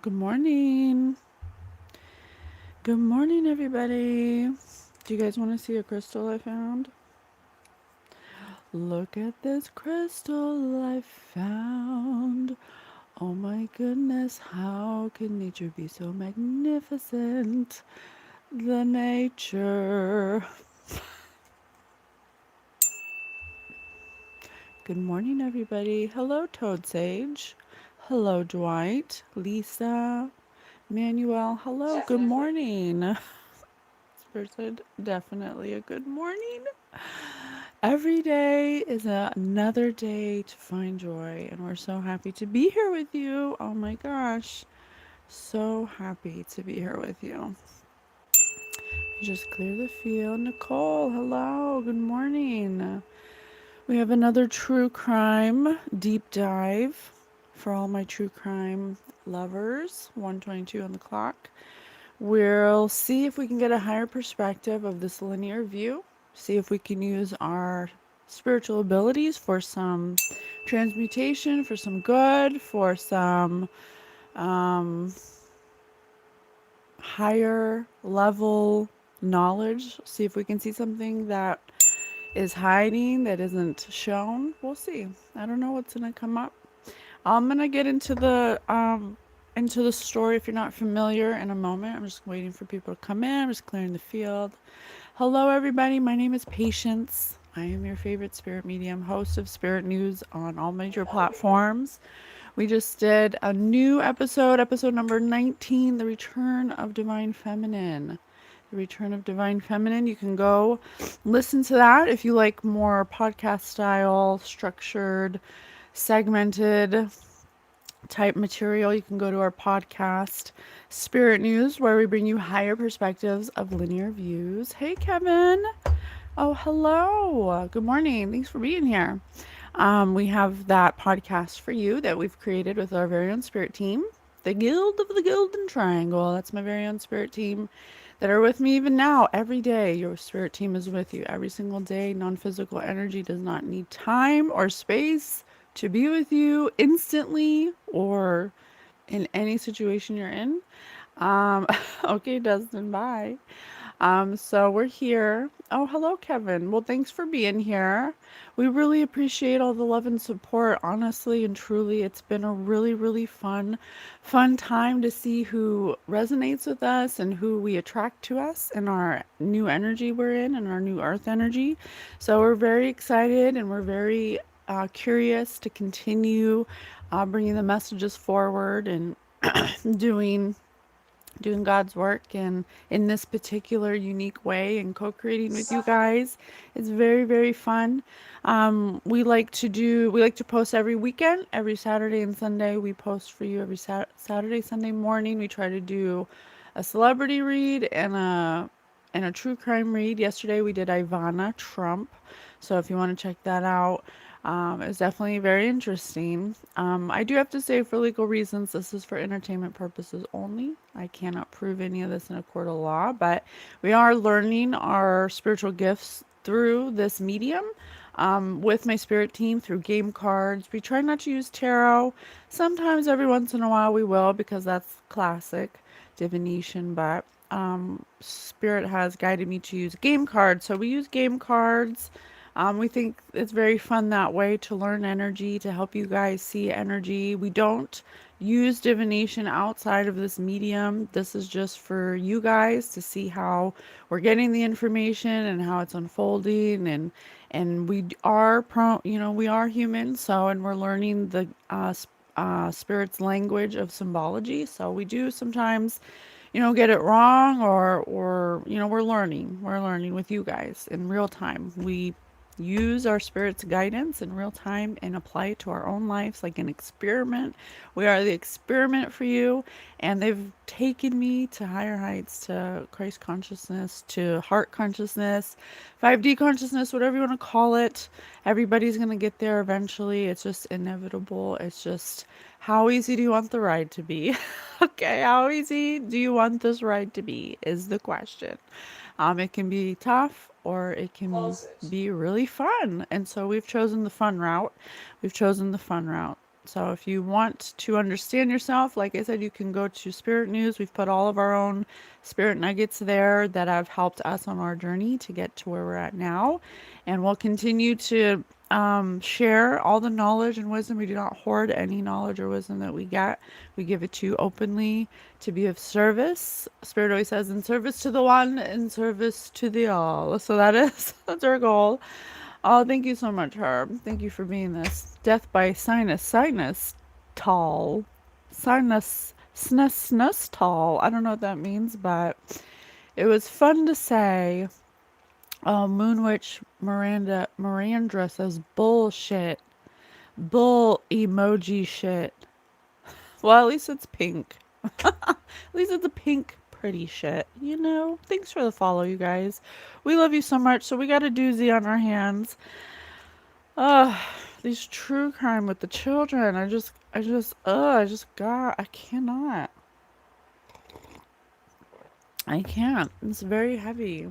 Good morning. Good morning, everybody. Do you guys want to see a crystal I found? Look at this crystal I found. Oh my goodness, how can nature be so magnificent? The nature. Good morning, everybody. Hello, Toad Sage. Hello, Dwight. Lisa. Manuel. Hello, good morning. This person, definitely a good morning. Every day is another day to find joy, and we're so happy to be here with you. Oh my gosh, so happy to be here with you. Just clear the field. Nicole, hello, good morning. We have another true crime deep dive for all my true crime lovers. 1:22 on the clock. We'll see if we can get a higher perspective of this linear view, see if we can use our spiritual abilities for some transmutation, for some good, for some um, higher level knowledge. See if we can see something that is hiding, that isn't shown. We'll see. I don't know what's going to come up. I'm gonna get into the story if you're not familiar in a moment. I'm just waiting for people to come in. I'm just clearing the field. Hello, everybody. My name is Patience. I am your favorite spirit medium, host of Spirit News on all major platforms. We just did a new episode number 19, The Return of Divine Feminine. The Return of Divine Feminine. You can go listen to that if you like more podcast style, structured, segmented type material. You can go to our podcast, Spirit News, where we bring you higher perspectives of linear views. Hey, Kevin. Oh, hello. Good morning. Thanks for being here. We have that podcast for you that we've created with our very own spirit team, the Guild of the Golden Triangle. That's my very own spirit team that are with me even now. Every day, your spirit team is with you every single day. Non-physical energy does not need time or space to be with you instantly or in any situation you're in. Um, okay, Dustin, bye. So we're here. Oh, hello, Kevin. Well, thanks for being here. We really appreciate all the love and support. Honestly and truly, it's been a really, really fun time to see who resonates with us and who we attract to us and our new energy we're in and our new earth energy. So we're very excited and we're very curious to continue bringing the messages forward and doing God's work and in this particular unique way and co-creating with you guys. It's very, very fun. We like to post every weekend, every Saturday and Sunday. We post for you every Saturday, Sunday morning. We try to do a celebrity read and a true crime read. Yesterday we did Ivana Trump. So if you want to check that out, it's definitely very interesting. I do have to say, for legal reasons, this is for entertainment purposes only. I cannot prove any of this in a court of law, but we are learning our spiritual gifts through this medium. With my spirit team through game cards. We try not to use tarot. Sometimes, every once in a while, we will because that's classic divination, but spirit has guided me to use game cards. So we use game cards. We think it's very fun that way to learn energy, to help you guys see energy. We don't use divination outside of this medium. This is just for you guys to see how we're getting the information and how it's unfolding and we are human, so and we're learning the spirit's language of symbology. So we do sometimes get it wrong or we're learning with you guys in real time. We use our spirit's guidance in real time and apply it to our own lives like an experiment. We are the experiment for you, and they've taken me to higher heights, to Christ consciousness, to heart consciousness, 5D consciousness, whatever you want to call it. Everybody's going to get there eventually. It's just inevitable. It's just, how easy do you want the ride to be? Okay, how easy do you want this ride to be is the question. It can be tough or it can be really fun. And so we've chosen the fun route. We've chosen the fun route. So if you want to understand yourself, like I said, you can go to Spirit News. We've put all of our own spirit nuggets there that have helped us on our journey to get to where we're at now. And we'll continue to share all the knowledge and wisdom. We do not hoard any knowledge or wisdom that we get. We give it to you openly to be of service. Spirit always says, in service to the one, in service to the all. So that's our goal. Oh, thank you so much, Herb. Thank you for being this. Death by sinus tall. Snus tall. I don't know what that means, but it was fun to say. Oh, Moonwitch Mirandra says bullshit. Bull emoji shit. Well, at least it's pink. At least it's a pink pretty shit, you know? Thanks for the follow, you guys. We love you so much. So we got a doozy on our hands. These true crime with the children. I cannot. I can't. It's very heavy.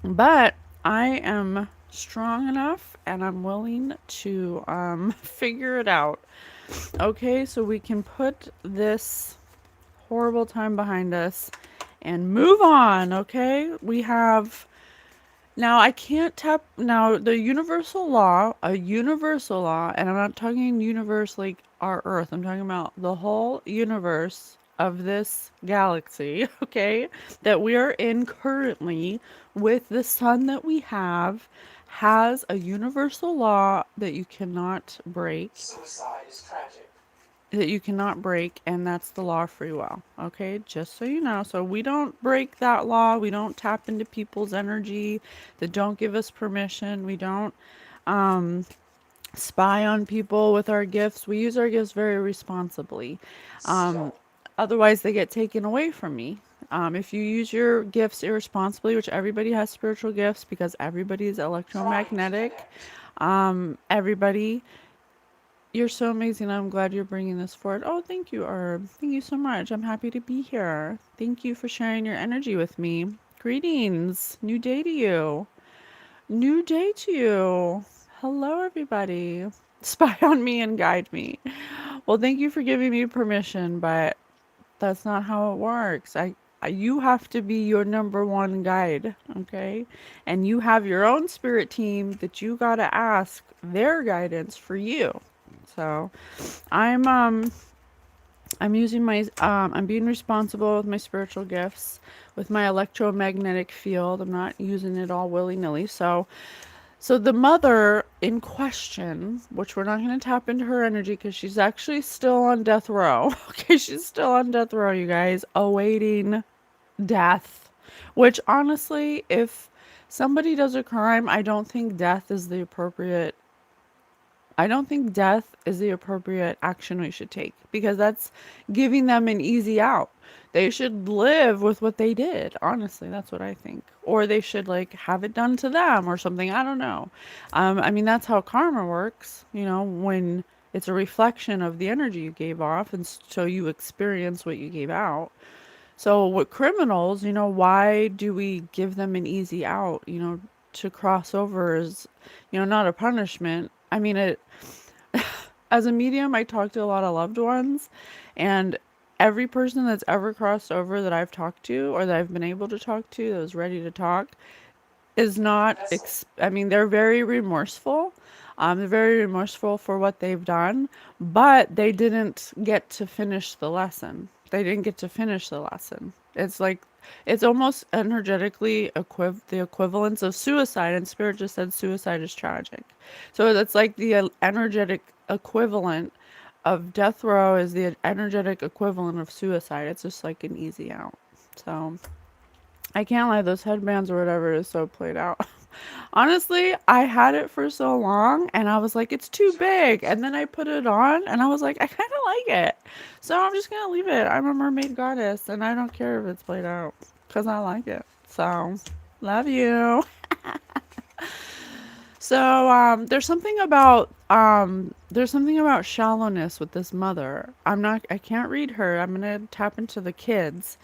But I am strong enough and I'm willing to figure it out. Okay, so we can put this horrible time behind us and move on, okay? We have now I can't tap now the universal law, and I'm not talking universe like our Earth. I'm talking about the whole universe of this galaxy, okay? That we are in currently with the sun that we have has a universal law that you cannot break. Suicide is tragic. That you cannot break, and that's the law of free will. Okay, just so you know. So we don't break that law. We don't tap into people's energy that don't give us permission. We don't spy on people with our gifts. We use our gifts very responsibly. Otherwise, they get taken away from me. If you use your gifts irresponsibly, which everybody has spiritual gifts because everybody is electromagnetic, everybody. You're so amazing. I'm glad you're bringing this forward. Oh, thank you, Herb. Thank you so much. I'm happy to be here. Thank you for sharing your energy with me. Greetings. New day to you. New day to you. Hello, everybody. Spy on me and guide me. Well, thank you for giving me permission, but that's not how it works. You have to be your number one guide, okay? And you have your own spirit team that you got to ask their guidance for you. So, I'm using I'm being responsible with my spiritual gifts, with my electromagnetic field. I'm not using it all willy-nilly. So the mother in question, which we're not going to tap into her energy because she's actually still on death row. Okay, she's still on death row, you guys, awaiting death. Which honestly, if somebody does a crime, I don't think death is the appropriate action we should take because that's giving them an easy out. They should live with what they did. Honestly, that's what I think. Or they should like have it done to them or something. I don't know. I mean, that's how karma works, you know, when it's a reflection of the energy you gave off and so you experience what you gave out. So with criminals, you know, why do we give them an easy out, you know, to cross over is, you know, not a punishment. I mean, as a medium, I talk to a lot of loved ones, and every person that's ever crossed over that I've talked to or that I've been able to talk to that was ready to talk is not, I mean, they're very remorseful. They're very remorseful for what they've done, but they didn't get to finish the lesson. They didn't get to finish the lesson. It's like, it's almost energetically the equivalence of suicide, and Spirit just said suicide is tragic. So it's like the energetic equivalent of death row is the energetic equivalent of suicide. It's just like an easy out. So I can't lie, those headbands or whatever is so played out. Honestly, I had it for so long and I was like, it's too big. And then I put it on and I was like, I kind of like it. So I'm just going to leave it. I'm a mermaid goddess and I don't care if it's played out because I like it. So, love you. So, there's something about shallowness with this mother. I can't read her. I'm going to tap into the kids.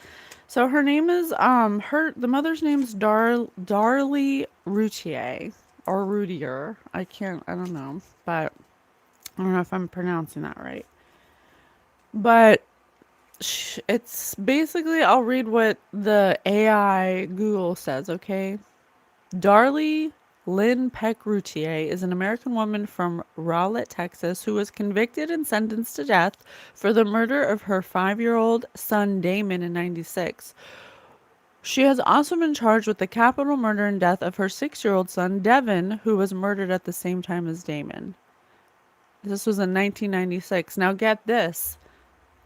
So her name is the mother's name's Darlie Routier or Routier. I don't know, but I don't know if I'm pronouncing that right. But it's basically, I'll read what the AI Google says, okay? Darlie Lynn Peck Routier is an American woman from Rowlett, Texas, who was convicted and sentenced to death for the murder of her 5-year-old son Damon in 96. She has also been charged with the capital murder and death of her 6-year-old son Devin, who was murdered at the same time as Damon. This was in 1996. Now get this.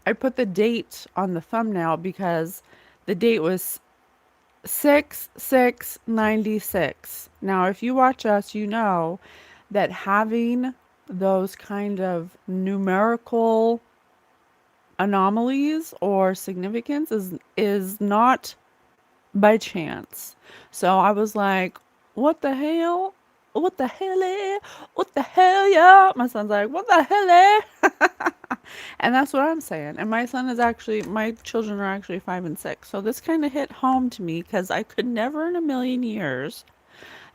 I put the date on the thumbnail because the date was 6/6/96. Now, if you watch us, you know that having those kind of numerical anomalies or significance is not by chance. So I was like, what the hell? What the hell? What the hell, yeah? My son's like, what the hell? And that's what I'm saying. And my son is actually, my children are actually 5 and 6. So this kind of hit home to me because I could never in a million years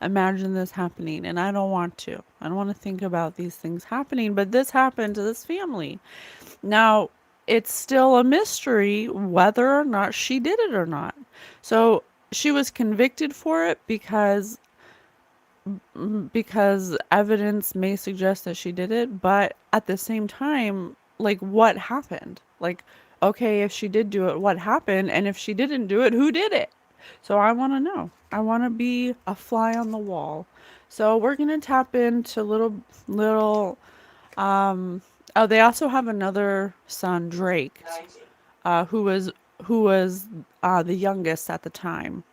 imagine this happening. And I don't want to. I don't want to think about these things happening. But this happened to this family. Now, it's still a mystery whether or not she did it or not. So she was convicted for it because evidence may suggest that she did it, but at the same time, like, what happened? Like, okay, if she did do it, what happened? And if she didn't do it, who did it? So I want to know. I want to be a fly on the wall. So we're going to tap into little um oh, they also have another son, Drake, who was the youngest at the time.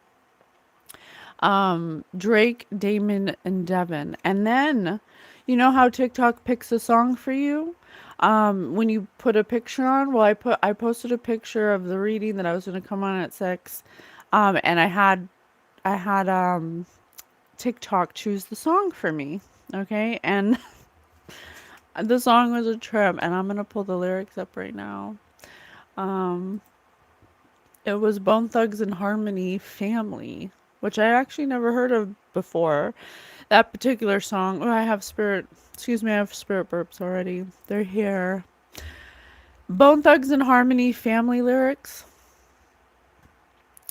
Drake, Damon, and Devin. And then, you know how TikTok picks a song for you? When you put a picture on, well, I posted a picture of the reading that I was going to come on at 6. And I had TikTok choose the song for me. Okay? And the song was a trip, and I'm going to pull the lyrics up right now. Um, it was Bone Thugs and Harmony Family, which I actually never heard of before. That particular song, oh, I have spirit burps already. They're here. Bone Thugs and Harmony Family lyrics.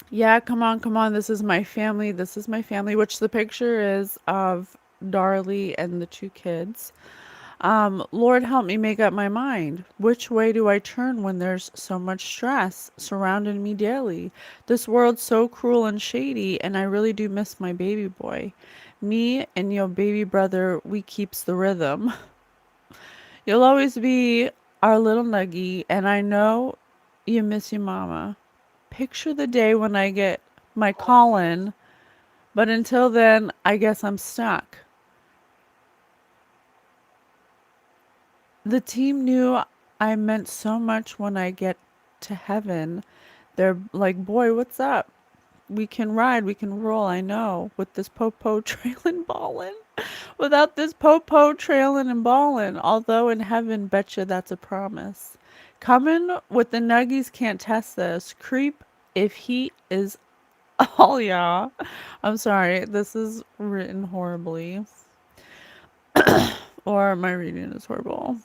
Yeah, come on, this is my family, which the picture is of Darlie and the 2 kids. Lord, help me make up my mind. Which way do I turn when there's so much stress surrounding me daily? This world's so cruel and shady, and I really do miss my baby boy. Me and your baby brother, we keeps the rhythm. You'll always be our little nuggy, and I know you miss your mama. Picture the day when I get my call-in, but until then, I guess I'm stuck. The team knew I meant so much when I get to heaven. They're like, boy, what's up? We can ride, we can roll, I know, with this popo trailin' ballin'. Without this popo trailin' and ballin', although in heaven, betcha that's a promise. Comin' with the nuggies can't test this. Creep if he is all ya. I'm sorry, this is written horribly. Or my reading is horrible.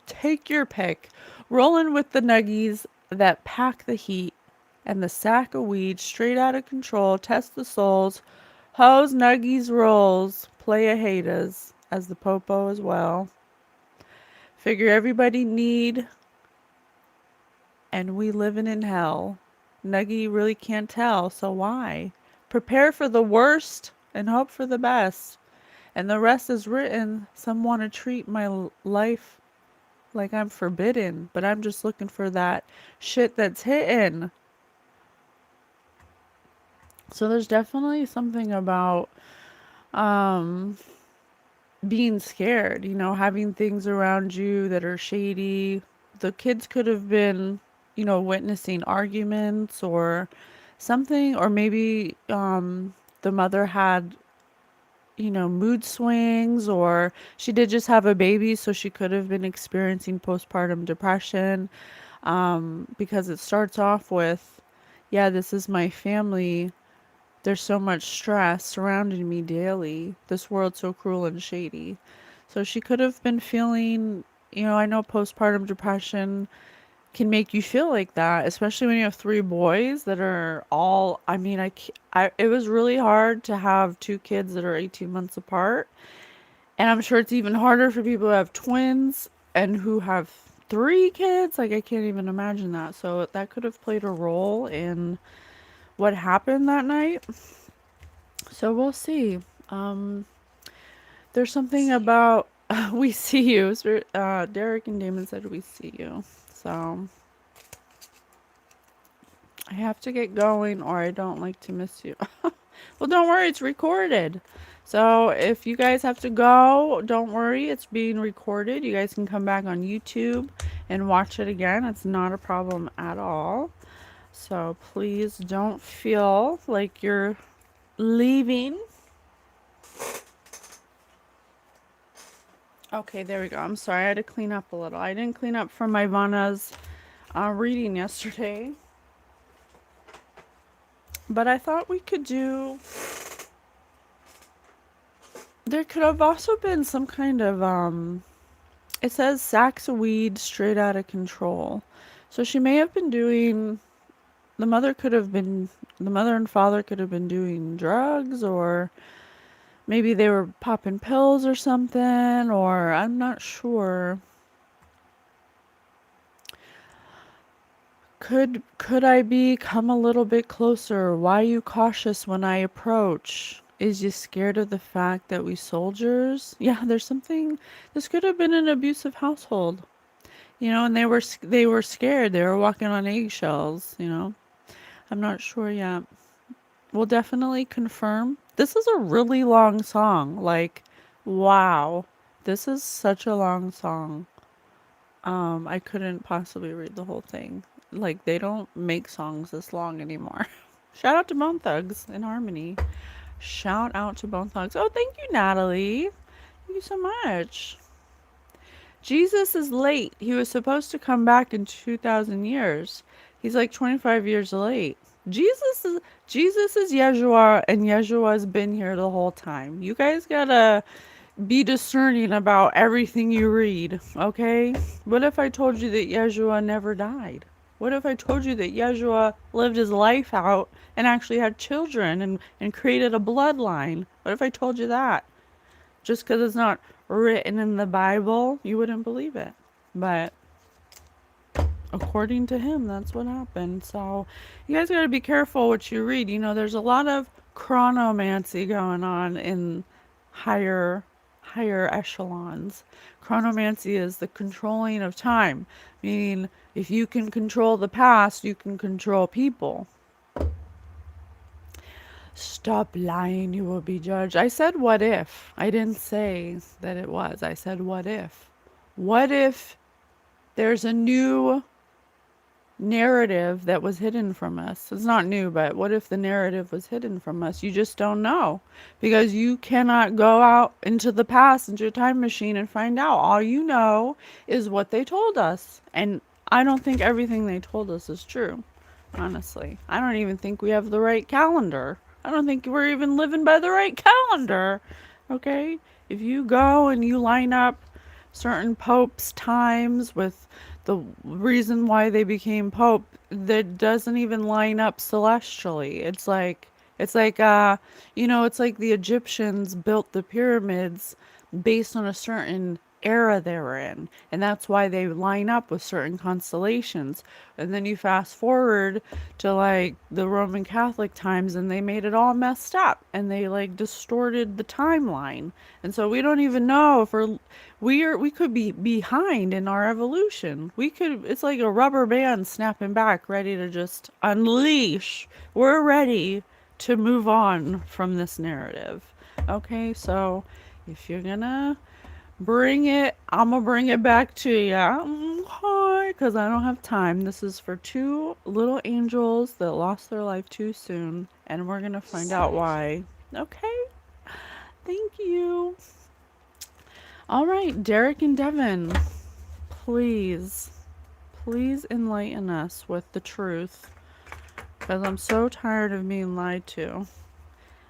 Take your pick. Rollin' with the nuggies that pack the heat and the sack of weed straight out of control. Test the souls. Hoes, nuggies, rolls. Play a haters as the popo as well. Figure everybody need and we living in hell. Nuggie really can't tell, so why? Prepare for the worst and hope for the best. And the rest is written. Some want to treat my life like I'm forbidden, but I'm just looking for that shit that's hitting. So there's definitely something about um being scared, having things around you that are shady. The kids could have been, witnessing arguments or something, or maybe the mother had, mood swings, or she did just have a baby, so she could have been experiencing postpartum depression, because it starts off with, yeah, this is my family. There's so much stress surrounding me daily. This world's so cruel and shady. So she could have been feeling I know postpartum depression can make you feel like that, especially when you have three boys that are all, I mean, it was really hard to have two kids that are 18 months apart. And I'm sure it's even harder for people who have twins and who have three kids. Like, I can't even imagine that. So that could have played a role in what happened that night. So we'll see. Um, there's something about we see you. Derek and Damon said we see you. So I have to get going or I don't like to miss you. Well, don't worry, it's recorded. So if you guys have to go, don't worry, it's being recorded. You guys can come back on YouTube and watch it again. It's not a problem at all. So please don't feel like you're leaving. Okay, there we go. I'm sorry, I had to clean up a little. I didn't clean up from my Vanna's reading yesterday. But I thought we could do... There could have also been some kind of, it says sacks of weed straight out of control. So she may have been doing, the mother and father could have been doing drugs, or maybe they were popping pills or something, or I'm not sure. Could I come a little bit closer? Why are you cautious when I approach? Is you scared of the fact that we soldiers? Yeah, there's something. This could have been an abusive household, and they were scared. They were walking on eggshells. I'm not sure yet. We'll definitely confirm. This is a really long song. Like, wow, this is such a long song. I couldn't possibly read the whole thing. Like, they don't make songs this long anymore. Shout out to Bone Thugs in Harmony. Shout out to Bone Thugs. Oh, thank you, Natalie. Thank you so much. Jesus is late. He was supposed to come back in 2,000 years. He's like 25 years late. Jesus is Yeshua, and Yeshua's been here the whole time. You guys gotta be discerning about everything you read, okay? What if I told you that Yeshua never died? What if I told you that Yeshua lived his life out and actually had children and created a bloodline? What if I told you that? Just because it's not written in the Bible, you wouldn't believe it. But according to him, that's what happened. So you guys got to be careful what you read. There's a lot of chronomancy going on in higher echelons. Chronomancy is the controlling of time, meaning if you can control the past, you can control people. Stop lying, you will be judged. I said what if. I didn't say that it was. I said what if. What if there's a new narrative that was hidden from us? It's not new, but what if the narrative was hidden from us? You just don't know, because you cannot go out into the past, into a time machine, and find out. All you know is what they told us, and I don't think everything they told us is true, honestly. I don't even think we have the right calendar. I don't think we're even living by the right calendar. Okay, if you go and you line up certain popes' times with the reason why they became pope, that doesn't even line up celestially. It's like the Egyptians built the pyramids based on a certain era they were in, and that's why they line up with certain constellations. And then you fast forward to like the Roman Catholic times, and they made it all messed up, and they like distorted the timeline. And so we don't even know if we could be behind in our evolution. It's like a rubber band snapping back, ready to just unleash. We're ready to move on from this narrative. Okay, so if you're gonna bring it, I'm gonna bring it back to you. Hi, because I don't have time. This is for two little angels that lost their life too soon, and we're gonna find out why. Okay, thank you. All right, Derek and Devin, please enlighten us with the truth, because I'm so tired of being lied to.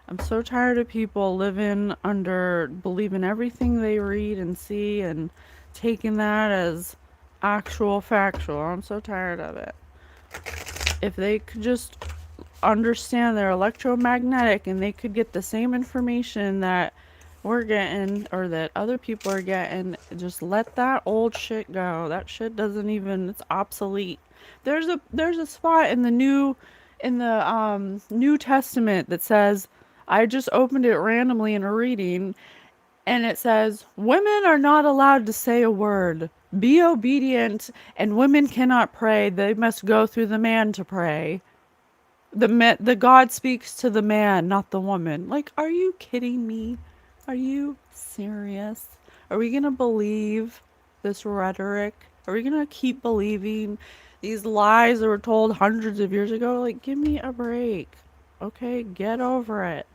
I'm so tired of people believing everything they read and see, and taking that as actual factual. I'm so tired of it. If they could just understand they're electromagnetic and they could get the same information that we're getting or that other people are getting, just let that old shit go. That shit doesn't even, it's obsolete. There's a spot in the New Testament that says, I just opened it randomly in a reading, and it says women are not allowed to say a word. Be obedient, and women cannot pray. They must go through the man to pray. The God speaks to the man, not the woman. Like, are you kidding me? Are you serious? Are we gonna believe this rhetoric? Are we gonna keep believing these lies that were told hundreds of years ago? Like, give me a break. Okay, get over it.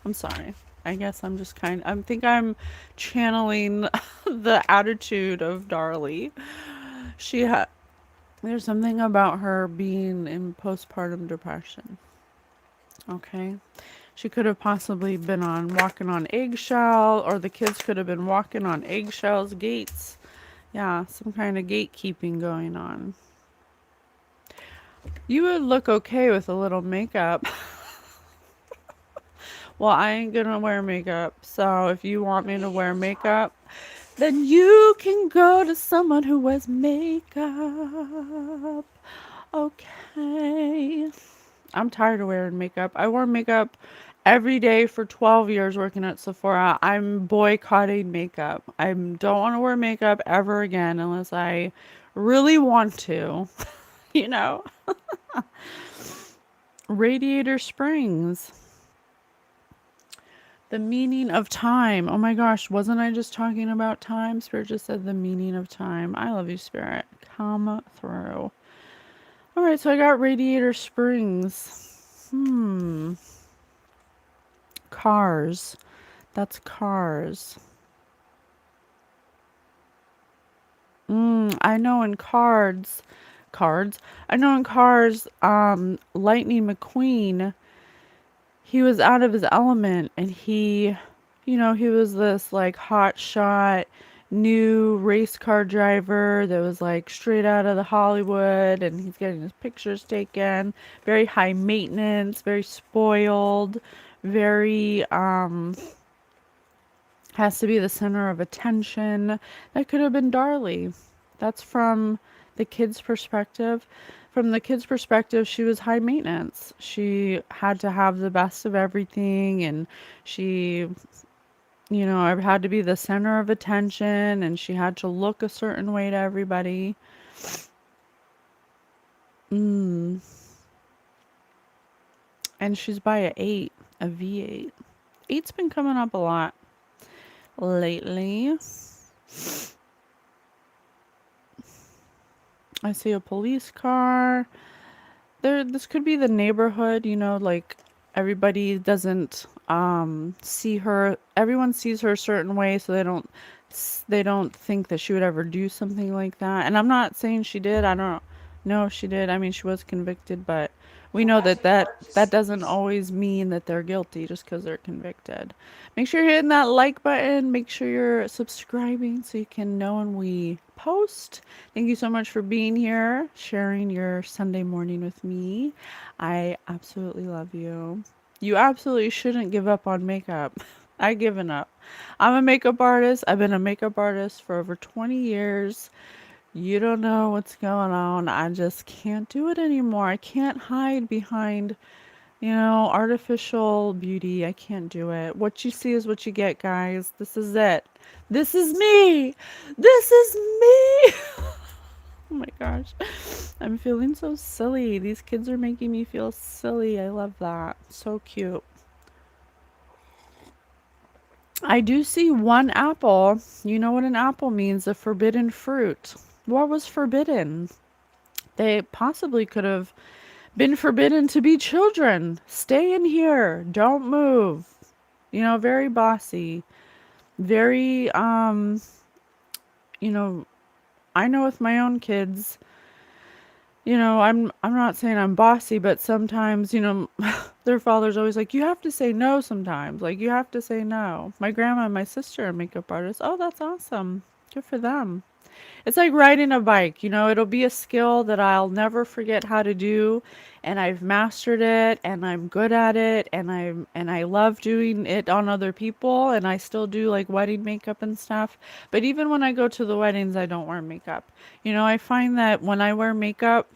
I'm sorry. I guess I'm just I think I'm channeling the attitude of Darlie. She had There's something about her being in postpartum depression. Okay. She could have possibly been walking on eggshell, or the kids could have been walking on eggshells, gates. Yeah, some kind of gatekeeping going on. You would look okay with a little makeup. Well, I ain't gonna wear makeup, so if you want me to wear makeup, then you can go to someone who wears makeup. Okay. I'm tired of wearing makeup. I wore makeup every day for 12 years working at Sephora. I'm boycotting makeup. I don't want to wear makeup ever again unless I really want to. You know? Radiator Springs. The meaning of time. Oh my gosh, wasn't I just talking about time? Spirit just said the meaning of time. I love you, Spirit. Come through. All right, so I got Radiator Springs. Cars. That's cars. I know in cards. I know in cars, Lightning McQueen, he was out of his element, and he was this like hot shot new race car driver that was like straight out of the Hollywood, and he's getting his pictures taken, very high maintenance, very spoiled, very has to be the center of attention. That could have been Darlie. That's from the kid's perspective. From the kid's perspective, she was high maintenance. She had to have the best of everything, and she, had to be the center of attention, and she had to look a certain way to everybody. And she's by a V8. Eight's been coming up a lot lately. I see a police car. This could be the neighborhood, like everybody doesn't see her. Everyone sees her a certain way, so they don't think that she would ever do something like that. And I'm not saying she did. I don't know if she did. I mean, she was convicted, but we know that doesn't always mean that they're guilty just because they're convicted. Make sure you're hitting that like button. Make sure you're subscribing so you can know when we post. Thank you so much for being here, sharing your Sunday morning with me. I absolutely love you. You absolutely shouldn't give up on makeup. I've given up. I'm a makeup artist. I've been a makeup artist for over 20 years. You don't know what's going on. I just can't do it anymore. I can't hide behind, artificial beauty. I can't do it. What you see is what you get, guys. This is it. This is me. This is me. Oh my gosh. I'm feeling so silly. These kids are making me feel silly. I love that. So cute. I do see one apple. You know what an apple means? A forbidden fruit. What was forbidden? They possibly could have been forbidden to be children. Stay in here. Don't move. Very bossy. Very, I know with my own kids, I'm not saying I'm bossy, but sometimes, their father's always like, you have to say no sometimes. Like, you have to say no. My grandma and my sister are makeup artists. Oh, that's awesome. Good for them. It's like riding a bike, it'll be a skill that I'll never forget how to do, and I've mastered it and I'm good at it, and I love doing it on other people, and I still do like wedding makeup and stuff. But even when I go to the weddings, I don't wear makeup. I find that when I wear makeup,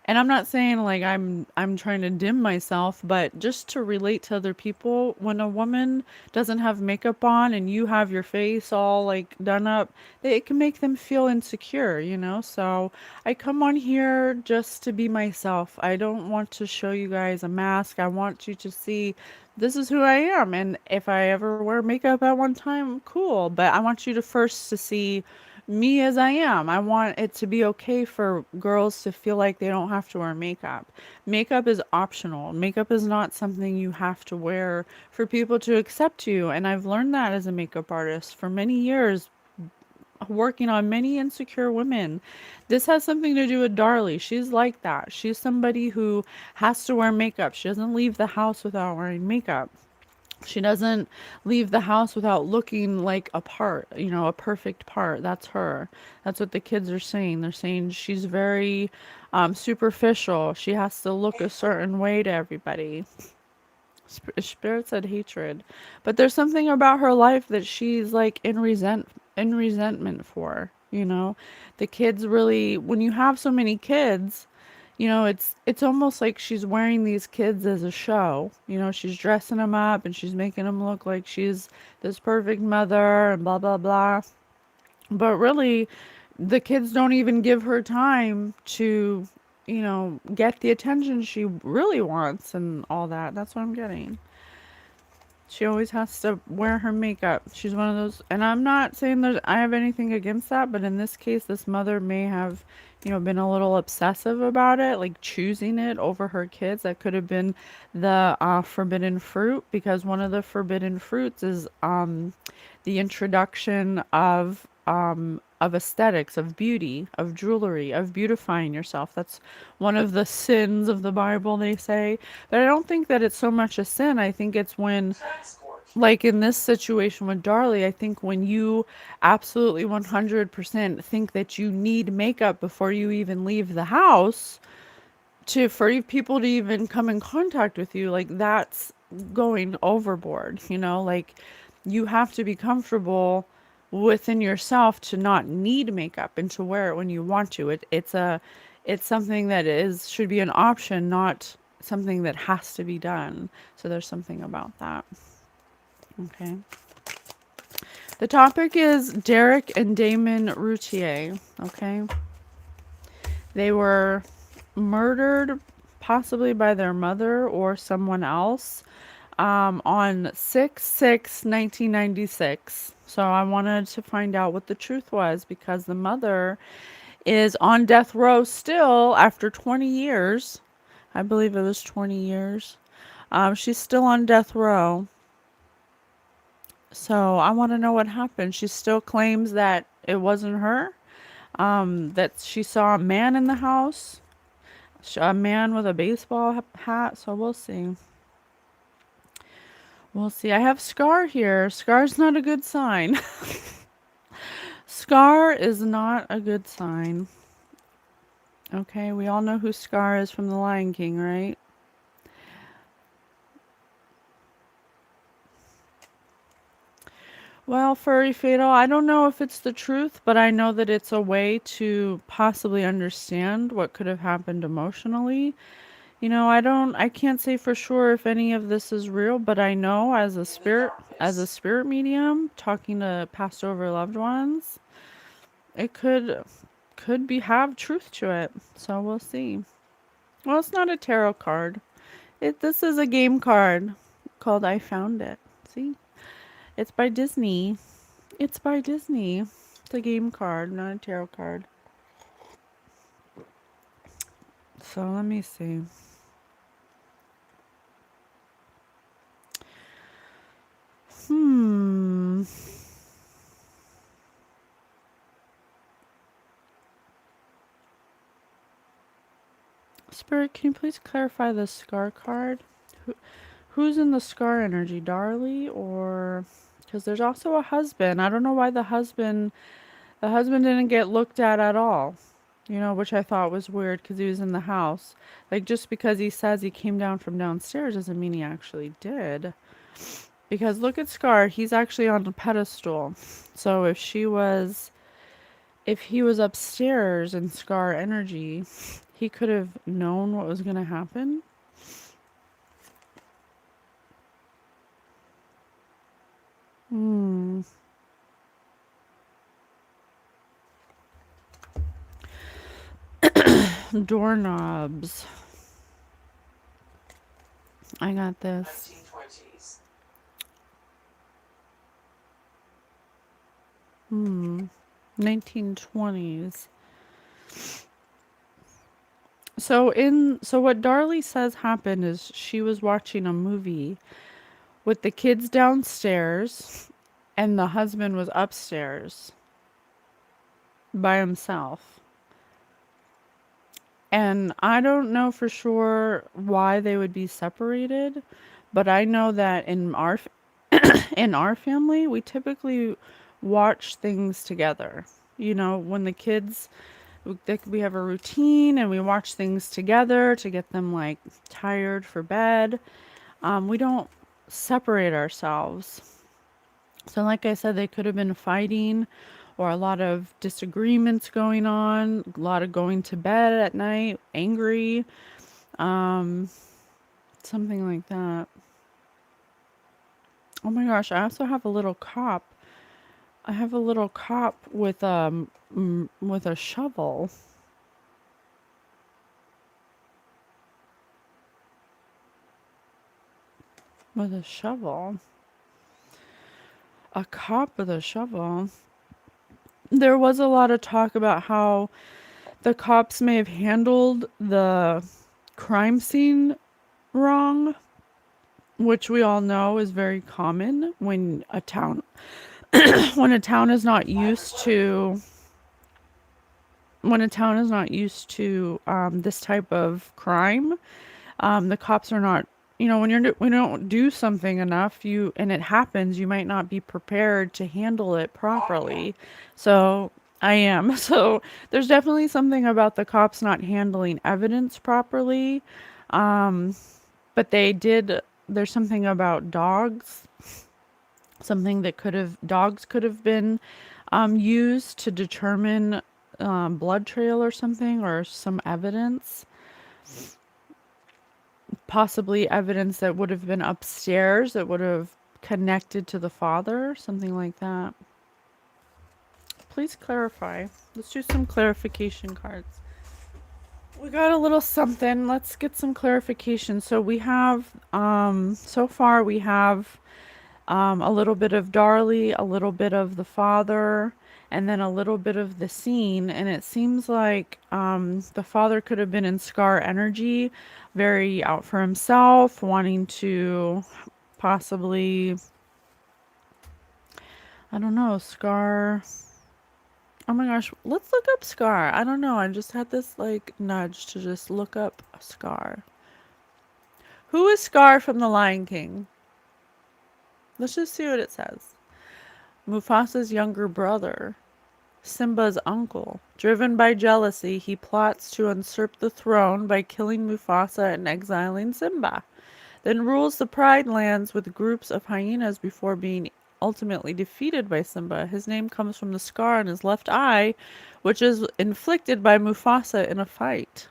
and I'm not saying like I'm trying to dim myself, but just to relate to other people, when a woman doesn't have makeup on and you have your face all like done up, it can make them feel insecure. So I come on here just to be myself. I don't want to show you guys a mask. I want you to see this is who I am. And if I ever wear makeup at one time, cool. But I want you to first to see me as I am. I want it to be okay for girls to feel like they don't have to wear makeup. Makeup is optional. Makeup is not something you have to wear for people to accept you. And I've learned that as a makeup artist for many years, working on many insecure women. This has something to do with Darlie. She's like that. She's somebody who has to wear makeup. She doesn't leave the house without wearing makeup. She doesn't leave the house without looking like a part, a perfect part. That's her. That's what the kids are saying. They're saying she's very superficial. She has to look a certain way to everybody. Spirit said hatred, but there's something about her life that she's like in resentment for. The kids really, when you have so many kids, it's almost like she's wearing these kids as a show. She's dressing them up and she's making them look like she's this perfect mother and blah blah blah. But really, the kids don't even give her time to, get the attention she really wants and all that. That's what I'm getting. She always has to wear her makeup. She's one of those, and I'm not saying that I have anything against that, but in this case, this mother may have, been a little obsessive about it, like choosing it over her kids. That could have been the forbidden fruit, because one of the forbidden fruits is the introduction of aesthetics, of beauty, of jewelry, of beautifying yourself. That's one of the sins of the Bible, they say. But I don't think that it's so much a sin. I think it's when, like in this situation with Darlie, I think when you absolutely 100% think that you need makeup before you even leave the house, for people to even come in contact with you, like that's going overboard, like you have to be comfortable within yourself to not need makeup and to wear it when you want to. It's something that is should be an option, not something that has to be done. So there's something about that. Okay. The topic is Derek and Damon Routier. Okay. They were murdered possibly by their mother or someone else on 6/6/1996. So I wanted to find out what the truth was, because the mother is on death row still after 20 years. I believe it was 20 years. She's still on death row. So I want to know what happened. She still claims that it wasn't her, that she saw a man in the house, a man with a baseball hat. So we'll see. We'll see. I have Scar here. Scar's not a good sign. Scar is not a good sign. Okay, we all know who Scar is from The Lion King, right? Well, Furry Fatal, I don't know if it's the truth, but I know that it's a way to possibly understand what could have happened emotionally. I can't say for sure if any of this is real, but I know as a spirit medium, talking to passed over loved ones, it could be have truth to it. So we'll see. Well, it's not a tarot card. This is a game card called I Found It. See? It's by Disney. It's by Disney. It's a game card, not a tarot card. So let me see. Hmm. Spirit, can you please clarify the scar card? Who, who's in the scar energy, Darlie, or because there's also a husband. I don't know why the husband didn't get looked at all. You know, which I thought was weird because he was in the house. Like, just because he says he came down from downstairs doesn't mean he actually did. Because look at Scar, he's actually on a pedestal. So if he was upstairs in Scar energy, he could have known what was going to happen. Hmm. Doorknobs. I got this. 1920s. 1920s. So what Darlie says happened is she was watching a movie with the kids downstairs and the husband was upstairs by himself. And I don't know for sure why they would be separated, but I know that in our family, we typically watch things together. You know, when the kids we have a routine and we watch things together to get them like tired for bed. We don't separate ourselves. So, like I said, they could have been fighting or a lot of disagreements going on, a lot of going to bed at night, angry, um, something like that. Oh my gosh, I also have a little cop. I have a little cop with a shovel. With a shovel. A cop with a shovel. There was a lot of talk about how the cops may have handled the crime scene wrong, which we all know is very common when a town when a town is not used to this type of crime. The cops are not, you know, when you don't do something enough, you and it happens, you might not be prepared to handle it properly. So I am. So there's definitely something about the cops not handling evidence properly. But they did. There's something about dogs. Something that dogs could have been used to determine blood trail or something or some evidence. Possibly evidence that would have been upstairs that would have connected to the father, something like that. Please clarify. Let's do some clarification cards. We got a little something. Let's get some clarification. So we have, so far we have a little bit of Darlie, a little bit of the father, and then a little bit of the scene. And it seems like the father could have been in Scar energy, very out for himself, wanting to possibly, I don't know, Scar. Oh my gosh, let's look up Scar. I don't know. I just had this like nudge to just look up Scar. Who is Scar from The Lion King? Let's just see what it says. Mufasa's younger brother. Simba's uncle. Driven by jealousy, he plots to usurp the throne by killing Mufasa and exiling Simba. Then rules the Pride Lands with groups of hyenas before being ultimately defeated by Simba. His name comes from the scar on his left eye, which is inflicted by Mufasa in a fight.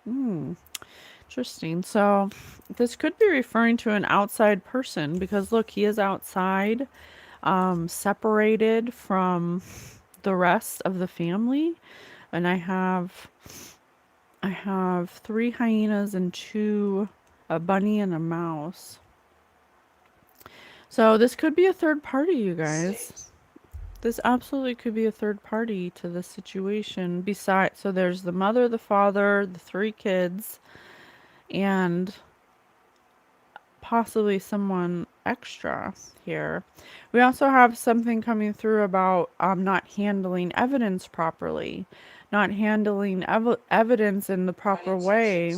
Interesting. So this could be referring to an outside person because look, he is outside, separated from the rest of the family. And I have 3 hyenas and a bunny and a mouse. So this could be a third party, you guys. This absolutely could be a third party to this situation. Besides, so there's the mother, the father, the 3 kids, and possibly someone extra here. We also have something coming through about not handling evidence properly, not handling evidence in the proper way,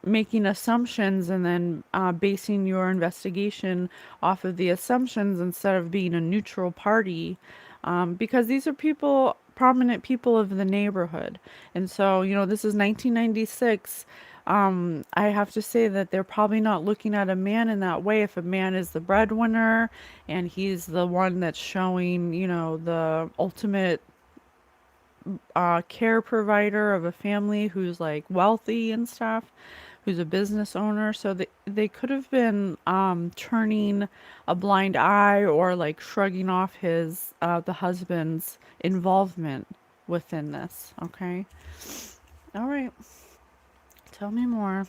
making assumptions and then basing your investigation off of the assumptions instead of being a neutral party. Because these are people, prominent people of the neighborhood. And so, this is 1996. I have to say that they're probably not looking at a man in that way. If a man is the breadwinner and he's the one that's showing, the ultimate care provider of a family who's like wealthy and stuff, who's a business owner. So they could have been turning a blind eye or like shrugging off the husband's involvement within this. Okay. All right. Tell me more.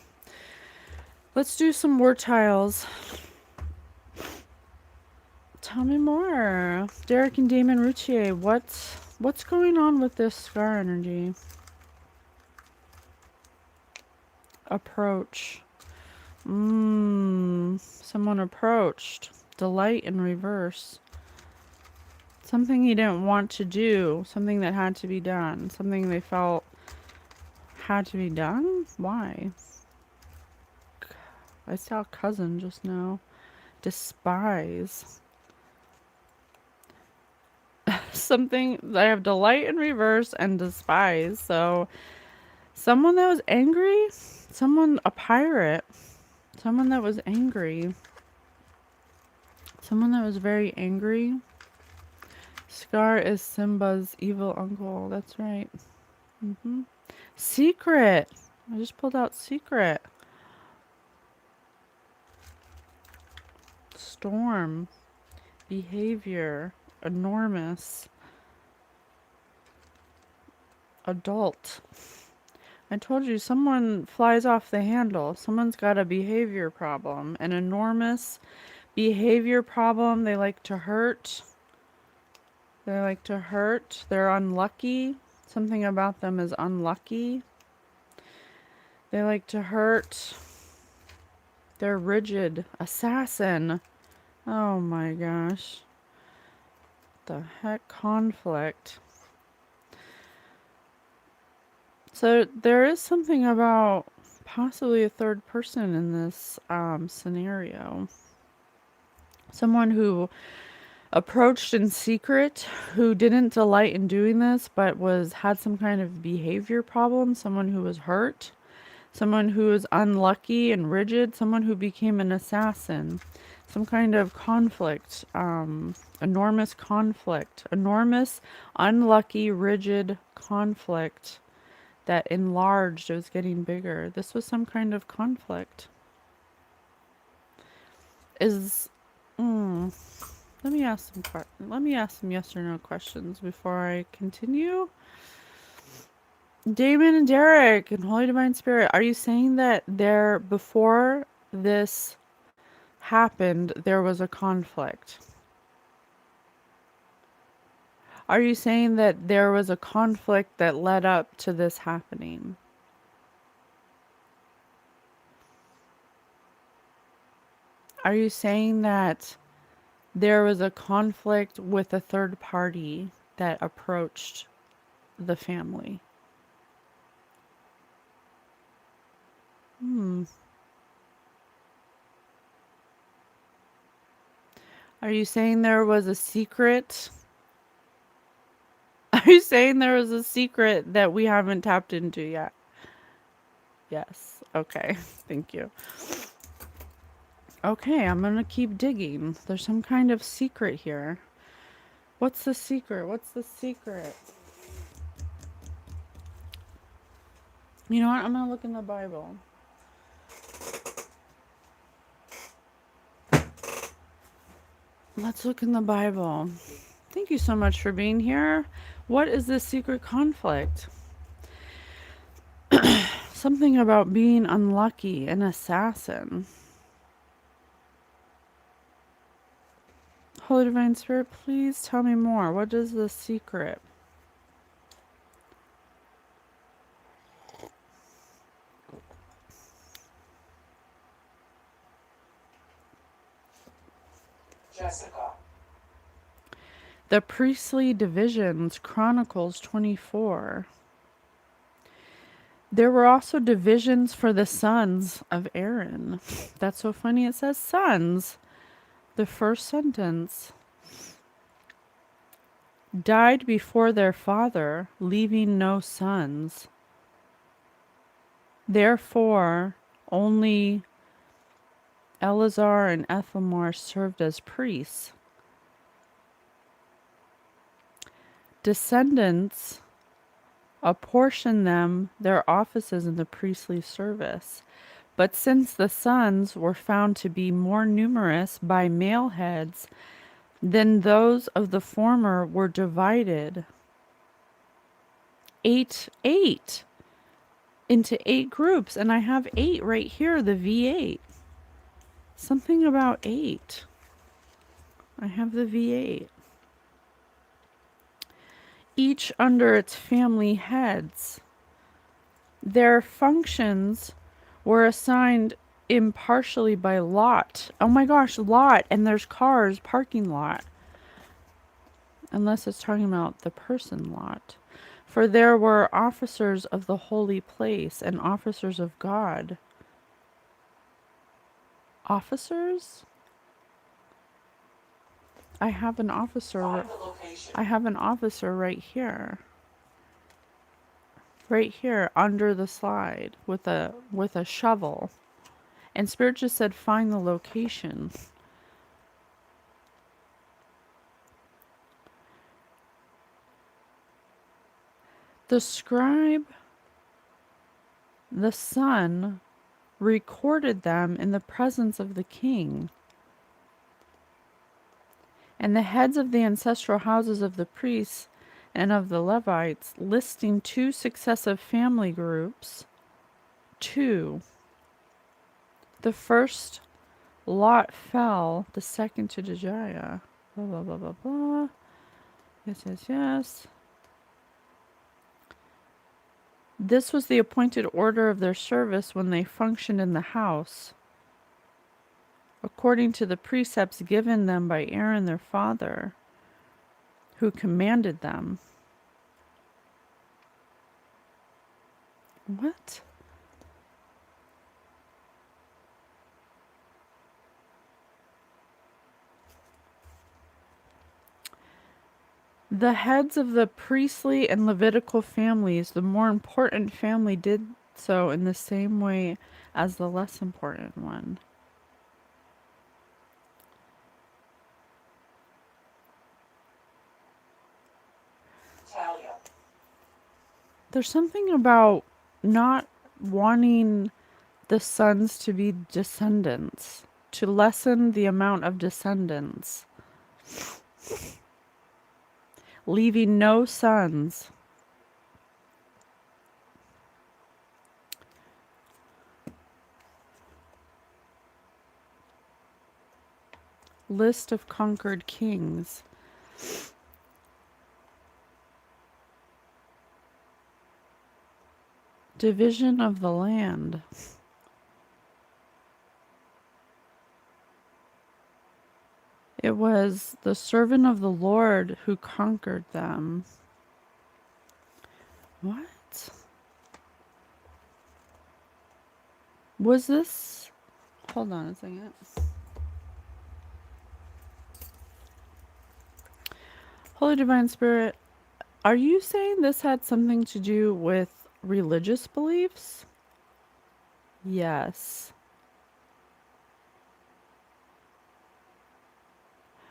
Let's do some word tiles. Tell me more. Derek and Damon Routier, what's going on with this scar energy? Approach. Someone approached. Delight in reverse. Something he didn't want to do. Something that had to be done. Something they felt had to be done? Why? I saw cousin just now. Despise. Something, I have delight in reverse and despise. So, someone that was angry? A pirate. Someone that was angry. Someone that was very angry. Scar is Simba's evil uncle. That's right. Secret. I just pulled out secret. Storm. Behavior. Enormous. Adult. I told you, someone flies off the handle. Someone's got a behavior problem. An enormous behavior problem. They like to hurt. They're unlucky. Something about them is unlucky. They like to hurt. They're rigid. Assassin. Oh my gosh. The heck? Conflict. So there is something about possibly a third person in this scenario. Someone who approached in secret, who didn't delight in doing this, but had some kind of behavior problem. Someone who was hurt. Someone who was unlucky and rigid. Someone who became an assassin. Some kind of conflict. Enormous conflict. Enormous, unlucky, rigid conflict that enlarged. It was getting bigger. This was some kind of conflict. Let me ask some yes or no questions before I continue. Damon and Derek and Holy Divine Spirit, are you saying that before this happened, there was a conflict? Are you saying that there was a conflict that led up to this happening? Are you saying that there was a conflict with a third party that approached the family? Are you saying there was a secret? Are you saying there was a secret that we haven't tapped into yet? Yes. Okay. Thank you. Okay, I'm gonna keep digging. There's some kind of secret here. What's the secret? What's the secret? You know what? I'm gonna look in the Bible. Let's look in the Bible. Thank you so much for being here. What is this secret conflict? Something about being unlucky, an assassin. Holy Divine Spirit, please tell me more. What is the secret? The priestly divisions, Chronicles 24. There were also divisions for the sons of Aaron. That's so funny. It says sons. The first sentence. Died before their father, leaving no sons. Therefore, only Eleazar and Ithamar served as priests. Descendants apportioned them their offices in the priestly service. But since the sons were found to be more numerous by male heads than those of the former, were divided eight into 8 groups. And I have 8 right here, the V8. Something about 8. I have the V8. Each under its family heads. Their functions were assigned impartially by lot. Oh my gosh, lot. And there's cars, parking lot. Unless it's talking about the person lot. For there were officers of the holy place and officers of God. Officers? I have an officer. I have an officer right here. Right here under the slide with a shovel. And Spirit just said find the location. The scribe, the son, recorded them in the presence of the king. And the heads of the ancestral houses of the priests and of the Levites, listing 2 successive family groups. 2. The first lot fell, the second to Jehiah. Blah, blah, blah, blah, blah. Yes, yes, yes. This was the appointed order of their service when they functioned in the house, according to the precepts given them by Aaron their father, who commanded them. What? The heads of the priestly and Levitical families, the more important family, did so in the same way as the less important one. There's something about not wanting the sons to be descendants, to lessen the amount of descendants, leaving no sons. List of conquered kings. Division of the land. It was the servant of the Lord who conquered them. What? Was this? Hold on a second. Holy Divine Spirit, are you saying this had something to do with religious beliefs? Yes.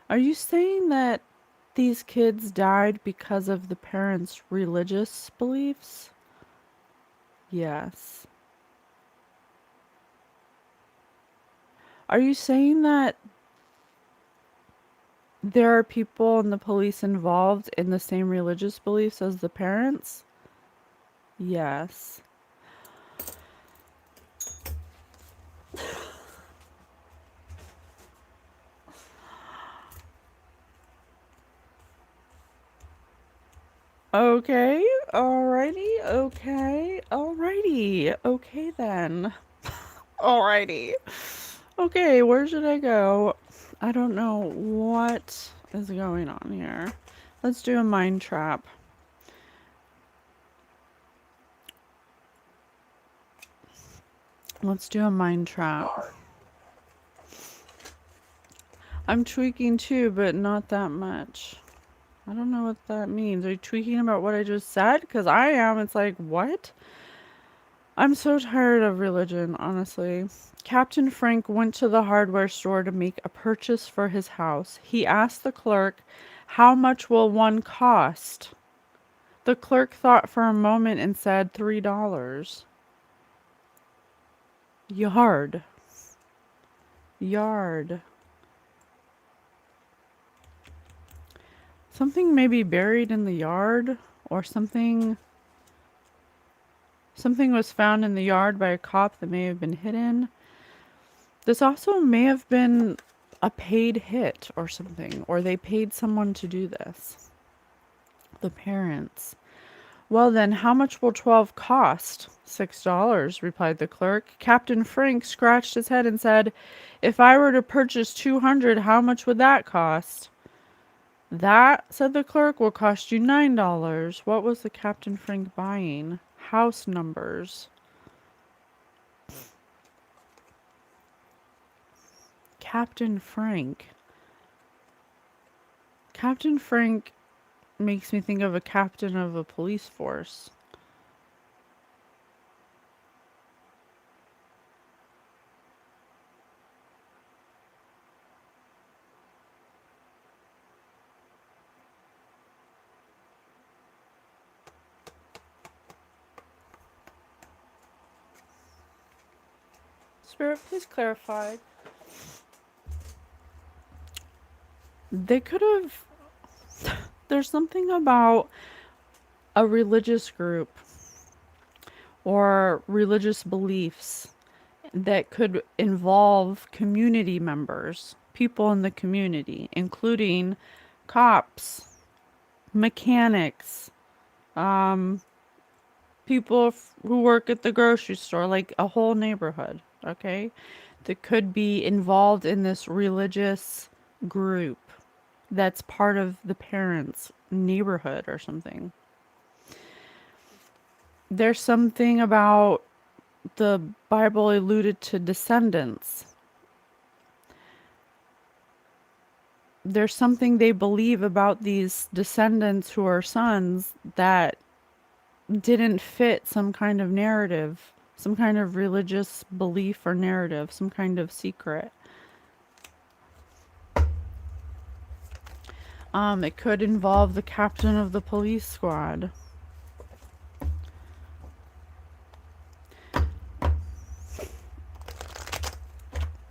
Are you saying that these kids died because of the parents' religious beliefs? Yes. Are you saying that there are people in the police involved in the same religious beliefs as the parents? Yes. Okay, alrighty, okay then. Alrighty. Okay, where should I go? I don't know what is going on here. Let's do a mind trap. Let's do a mind trap. I'm tweaking too, but not that much. I don't know what that means. Are you tweaking about what I just said? Because I am. It's like, what? I'm so tired of religion, honestly. Captain Frank went to the hardware store to make a purchase for his house. He asked the clerk, "How much will one cost?" The clerk thought for a moment and said, $3. Yard. Yard. Something may be buried in the yard, or something was found in the yard by a cop that may have been hidden. This also may have been a paid hit or something, or they paid someone to do this. The parents. Well then, how much will 12 cost? $6, replied the clerk. Captain Frank scratched his head and said, "If I were to purchase 200, how much would that cost?" "That," said the clerk, "will cost you $9. What was the Captain Frank buying? House numbers. Captain Frank. Captain Frank makes me think of a captain of a police force. Spirit, please clarify. They could have. There's something about a religious group or religious beliefs that could involve community members, people in the community, including cops, mechanics, um, people who work at the grocery store, like a whole neighborhood, okay, that could be involved in this religious group that's part of the parents' neighborhood or something. There's something about the Bible alluded to descendants. There's something they believe about these descendants who are sons that didn't fit some kind of narrative, some kind of religious belief or narrative, some kind of secret. It could involve the captain of the police squad.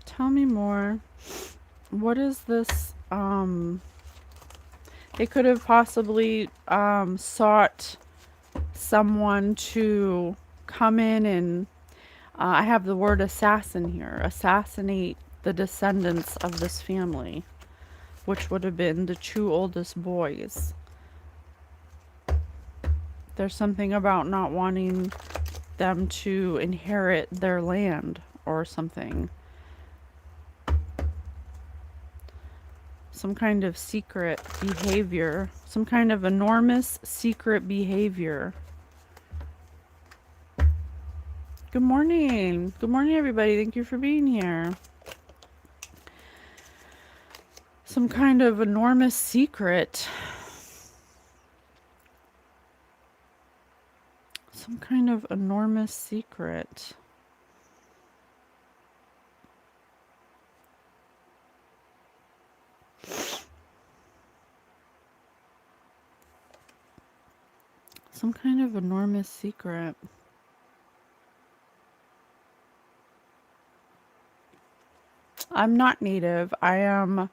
Tell me more. What is this? They could have possibly sought someone to come in and I have the word assassin here. Assassinate the descendants of this family, which would have been the two oldest boys. There's something about not wanting them to inherit their land or something. Some kind of secret behavior. Some kind of enormous secret behavior. Good morning. Good morning, everybody. Thank you for being here. Some kind of enormous secret. Some kind of enormous secret. Some kind of enormous secret. I'm not native. I am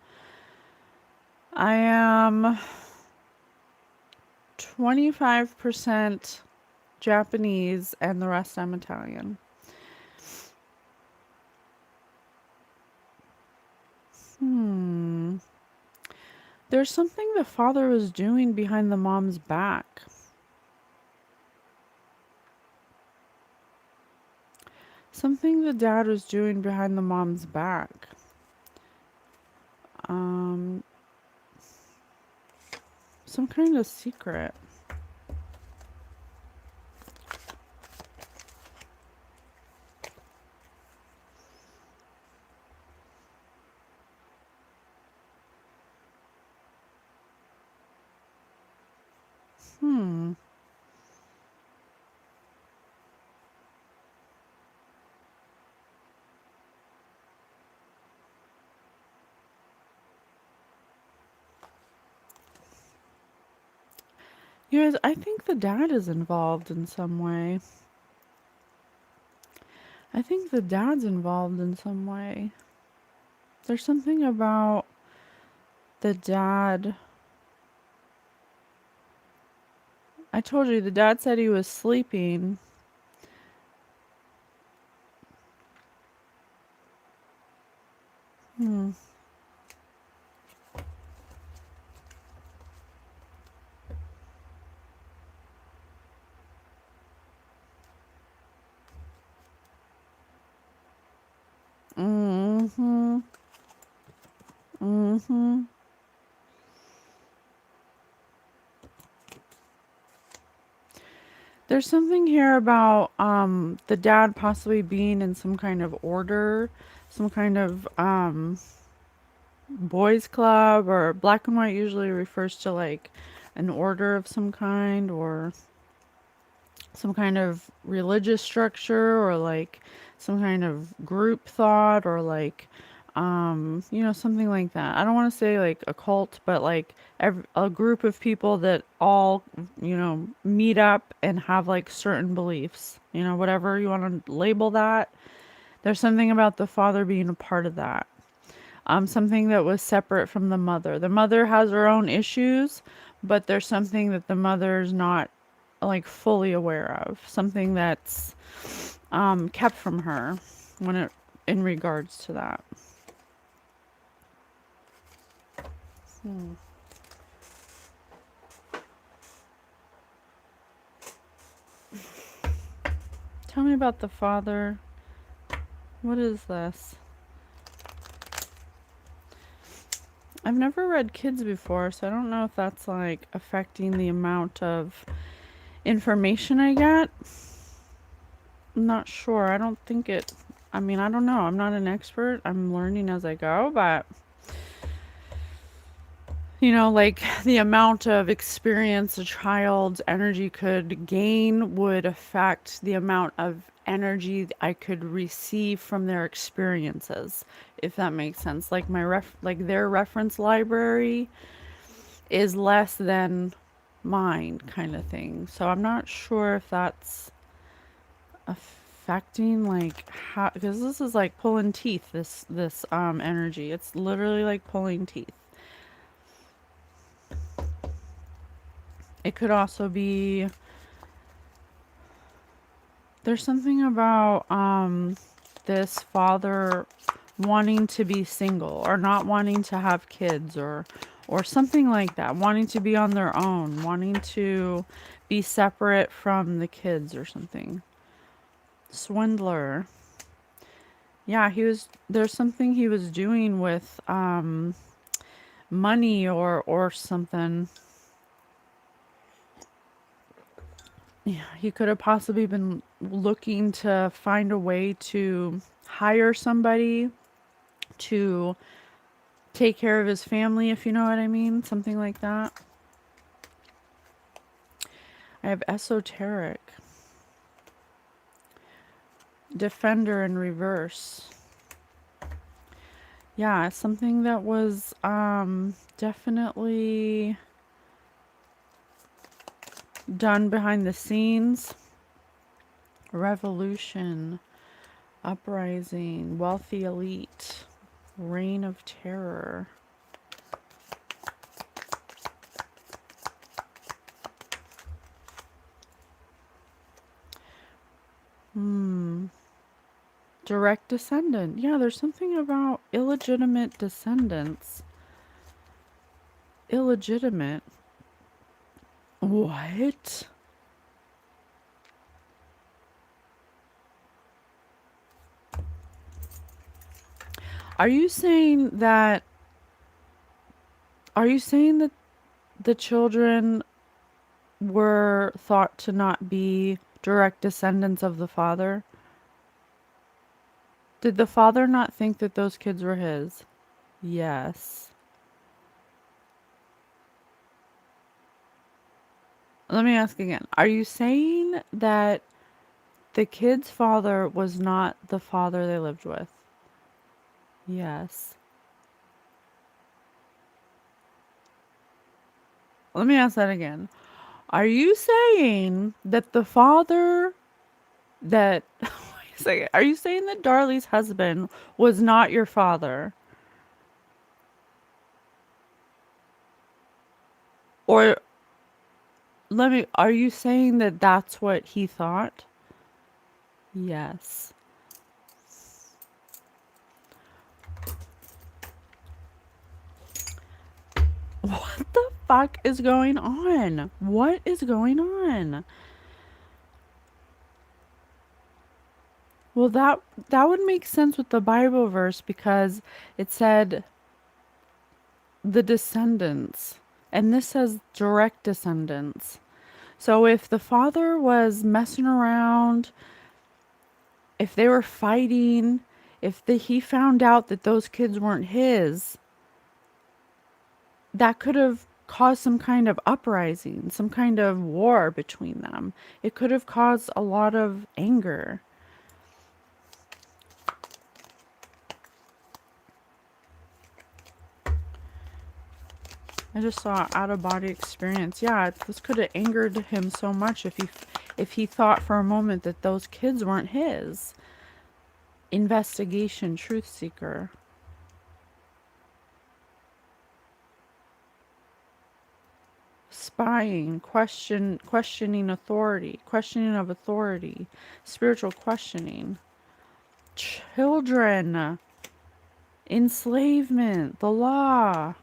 25% Japanese and the rest I'm Italian. There's something the father was doing behind the mom's back. Something the dad was doing behind the mom's back. Um, some kind of secret. Hmm. You guys, I think the dad is involved in some way. I think the dad's involved in some way. There's something about the dad. I told you the dad said he was sleeping. Hmm. Mm-hmm. Mm-hmm. There's something here about the dad possibly being in some kind of order, some kind of boys club, or black and white usually refers to like an order of some kind, or some kind of religious structure, or like some kind of group thought, or like something like that. I don't want to say like a cult, but like a group of people that all meet up and have like certain beliefs, whatever you want to label that. There's something about the father being a part of that. Something that was separate from the mother. The mother has her own issues, but there's something that the mother's not like fully aware of. Something that's kept from her when it in regards to that. Hmm. Tell me about the father. What is this? I've never read kids before, so I don't know if that's like affecting the amount of information I get. I'm not sure. I don't think it. I mean, I don't know. I'm not an expert. I'm learning as I go, but like the amount of experience a child's energy could gain would affect the amount of energy I could receive from their experiences, if that makes sense. Like like their reference library is less than mine, kind of thing. So I'm not sure if that's affecting like how, because this is like pulling teeth, this energy. It's literally like pulling teeth. It could also be, there's something about this father wanting to be single, or not wanting to have kids, or something like that, wanting to be on their own, wanting to be separate from the kids or something. Swindler. Yeah, there's something he was doing with money, or something. Yeah, he could have possibly been looking to find a way to hire somebody to take care of his family, if you know what I mean. Something like that. I have esoteric. Defender in reverse. Yeah, something that was definitely done behind the scenes. Revolution. Uprising. Wealthy elite. Reign of terror. Direct descendant. Yeah, there's something about illegitimate descendants. Illegitimate. What? Are you saying that Are you saying that the children were thought to not be direct descendants of the father? Did the father not think that those kids were his? Yes. Let me ask again. Are you saying that the kid's father was not the father they lived with? Yes. Let me ask that again. Are you saying that the father that wait a second. Are you saying that Darlie's husband was not your father? Or are you saying that that's what he thought? Yes. What the fuck is going on? What is going on? Well, that would make sense with the Bible verse because it said the descendants, and this says direct descendants. So if the father was messing around, if they were fighting, he found out that those kids weren't his, that could have caused some kind of uprising, some kind of war between them. It could have caused a lot of anger. I just saw out of body experience. Yeah, this could have angered him so much if he thought for a moment that those kids weren't his. Investigation, truth seeker. Spying, questioning authority, questioning of authority, spiritual questioning. Children, enslavement, the law.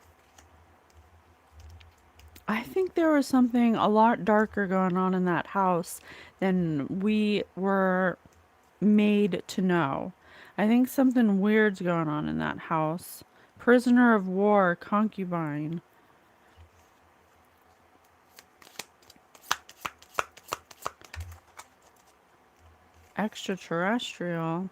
I think there was something a lot darker going on in that house than we were made to know. I think something weird's going on in that house. Prisoner of war, concubine. Extraterrestrial.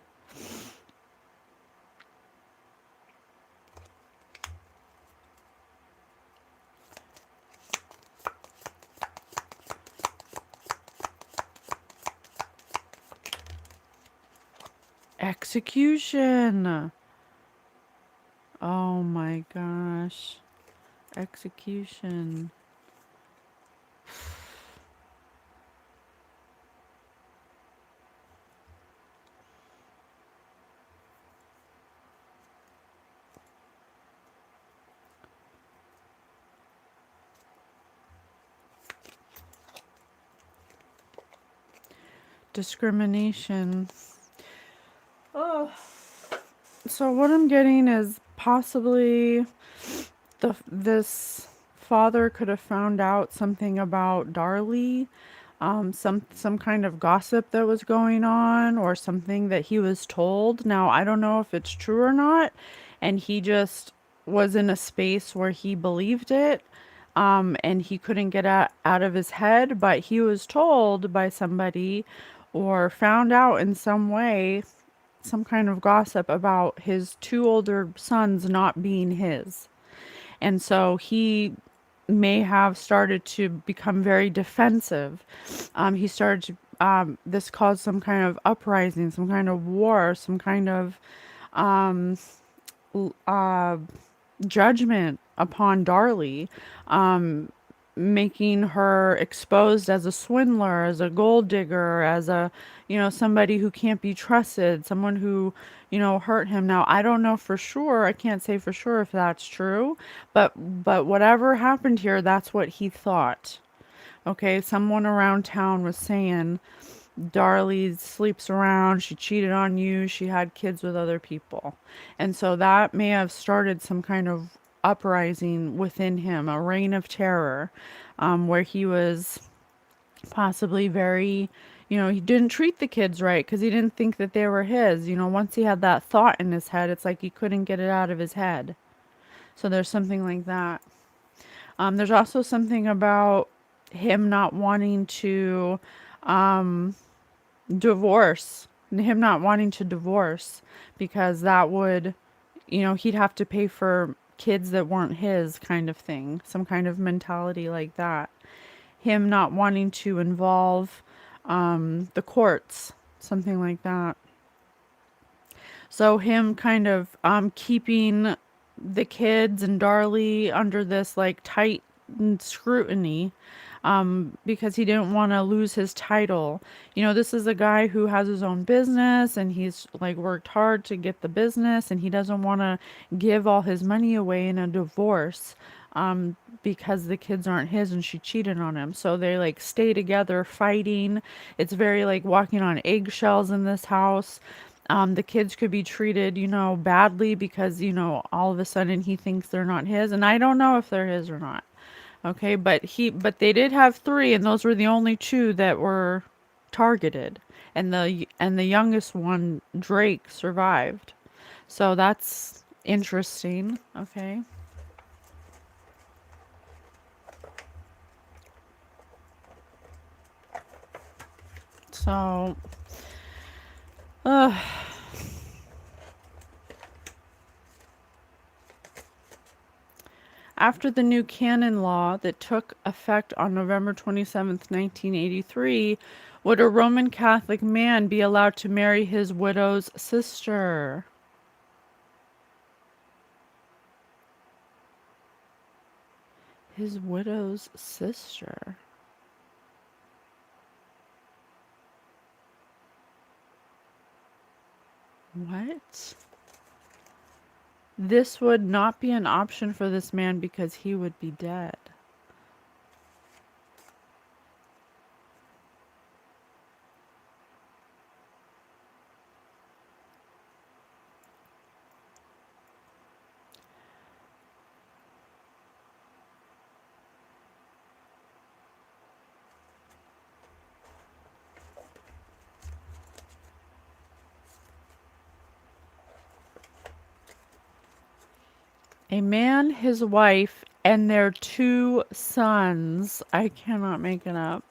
Execution. Oh my gosh. Execution. Discrimination. Oh. So what I'm getting is possibly this father could have found out something about Darlie, some kind of gossip that was going on, or something that he was told. Now I don't know if it's true or not, and he just was in a space where he believed it, and he couldn't get out of his head, but he was told by somebody or found out in some way some kind of gossip about his two older sons not being his. And so he may have started to become very defensive. He started to, this caused some kind of uprising, some kind of war, some kind of uh, judgment upon Darlie, making her exposed as a swindler, as a gold digger, as a, somebody who can't be trusted, someone who, hurt him. Now, I don't know for sure. I can't say for sure if that's true, but whatever happened here, that's what he thought. Okay, someone around town was saying, Darlie sleeps around, she cheated on you, she had kids with other people. And so that may have started some kind of uprising within him, a reign of terror, where he was possibly very, he didn't treat the kids right because he didn't think that they were his. Once he had that thought in his head, it's like he couldn't get it out of his head. So there's something like that. There's also something about him not wanting to divorce, him not wanting to divorce because that would, he'd have to pay for kids that weren't his, kind of thing, some kind of mentality like that. Him not wanting to involve the courts, something like that. So him kind of keeping the kids and Darlie under this like tight scrutiny, because he didn't want to lose his title. This is a guy who has his own business and he's like worked hard to get the business, and he doesn't want to give all his money away in a divorce, because the kids aren't his and she cheated on him. So they like stay together fighting. It's very like walking on eggshells in this house. The kids could be treated, badly because, all of a sudden he thinks they're not his. And I don't know if they're his or not. Okay, but they did have three, and those were the only two that were targeted. And the youngest one, Drake, survived. So that's interesting. Okay. So, uh, after the new canon law that took effect on November 27th, 1983, would a Roman Catholic man be allowed to marry his widow's sister? His widow's sister. What? This would not be an option for this man because he would be dead. A man, his wife, and their two sons. I cannot make it up.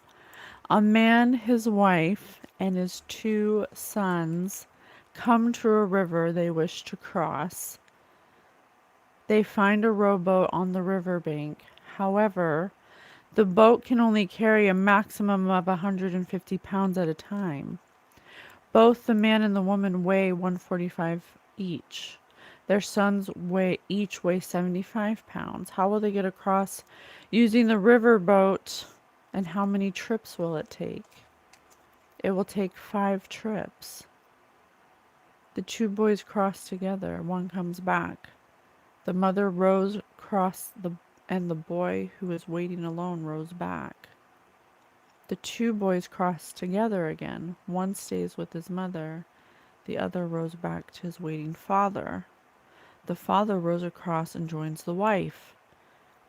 A man, his wife, and his two sons come to a river they wish to cross. They find a rowboat on the riverbank. However, the boat can only carry a maximum of 150 pounds at a time. Both the man and the woman weigh 145 each. Their sons each weigh 75 pounds. How will they get across using the river boat, and how many trips will it take? It will take 5 trips. The two boys cross together. One comes back. The mother rows across and the boy who is waiting alone rows back. The two boys cross together again. One stays with his mother. The other rows back to his waiting father. The father rows across and joins the wife.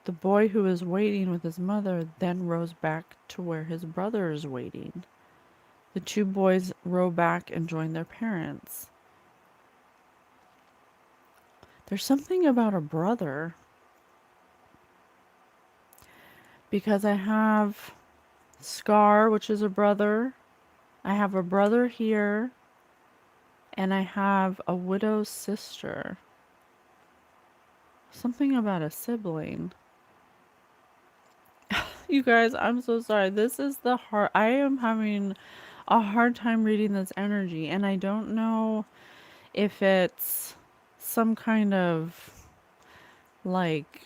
The boy who is waiting with his mother then rows back to where his brother is waiting. The two boys row back and join their parents. There's something about a brother, because I have Scar, which is a brother. I have a brother here, and I have a widow's sister. Something about a sibling. You guys, I'm so sorry. This is the hard. I am having a hard time reading this energy, and I don't know if it's some kind of like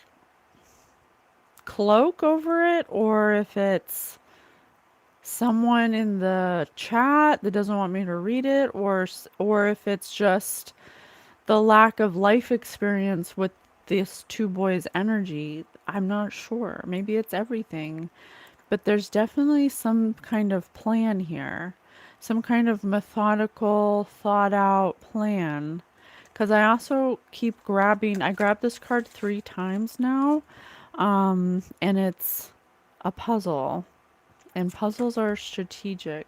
cloak over it, or if it's someone in the chat that doesn't want me to read it, or if it's just the lack of life experience with this two boys' energy. I'm not sure. Maybe it's everything. But there's definitely some kind of plan here. Some kind of methodical, thought out plan. Because I also keep I grabbed this card 3 times now. And it's a puzzle. And puzzles are strategic.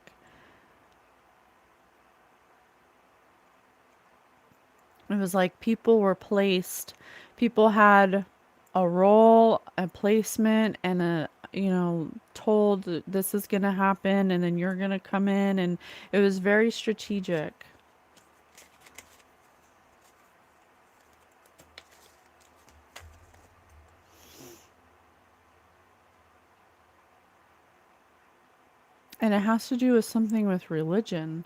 It was like people had a role, a placement, and told this is going to happen and then you're going to come in. And it was very strategic. And it has to do with something with religion,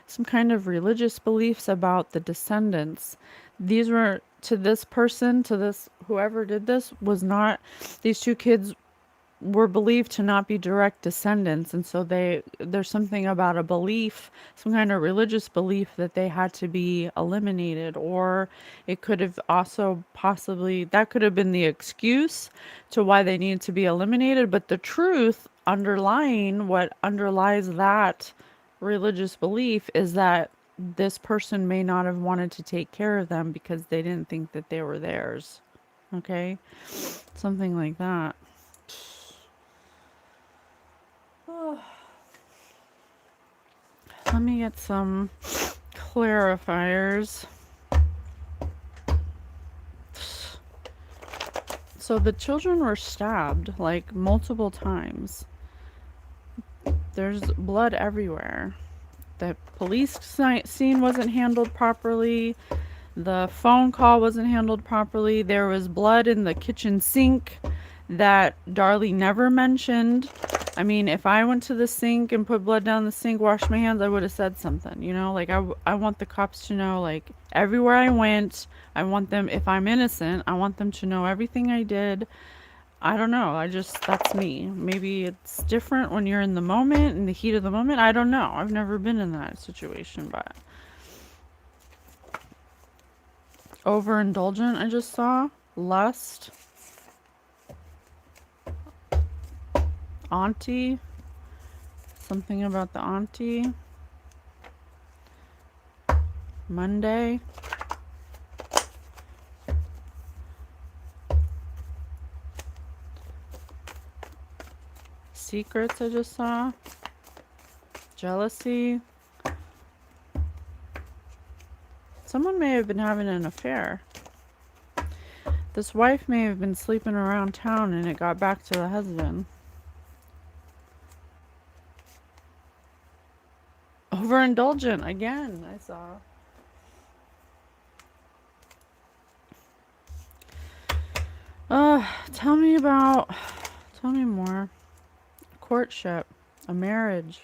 some kind of religious beliefs about the descendants. These were, to this person, to this, whoever did this, was not, these two kids were believed to not be direct descendants, and so there's something about a belief, some kind of religious belief, that they had to be eliminated. Or it could have also possibly, that could have been the excuse to why they needed to be eliminated, but the truth underlying what underlies that religious belief is that this person may not have wanted to take care of them because they didn't think that they were theirs. Okay, something like that. Let me get some clarifiers. So the children were stabbed like multiple times. There's blood everywhere. The police scene wasn't handled properly. The phone call wasn't handled properly. There was blood in the kitchen sink that Darlie never mentioned. I mean, if I went to the sink and put blood down the sink, washed my hands, I would have said something, like I want the cops to know, like, everywhere I went, I want them, if I'm innocent, I want them to know everything I did. I don't know. That's me. Maybe it's different when you're in the moment, in the heat of the moment. I don't know. I've never been in that situation, but overindulgent, I just saw. Lust. Auntie. Something about the auntie. Monday. Secrets, I just saw. Jealousy. Someone may have been having an affair. This wife may have been sleeping around town and it got back to the husband. Overindulgent, again, I saw. Tell me more. Courtship. A marriage.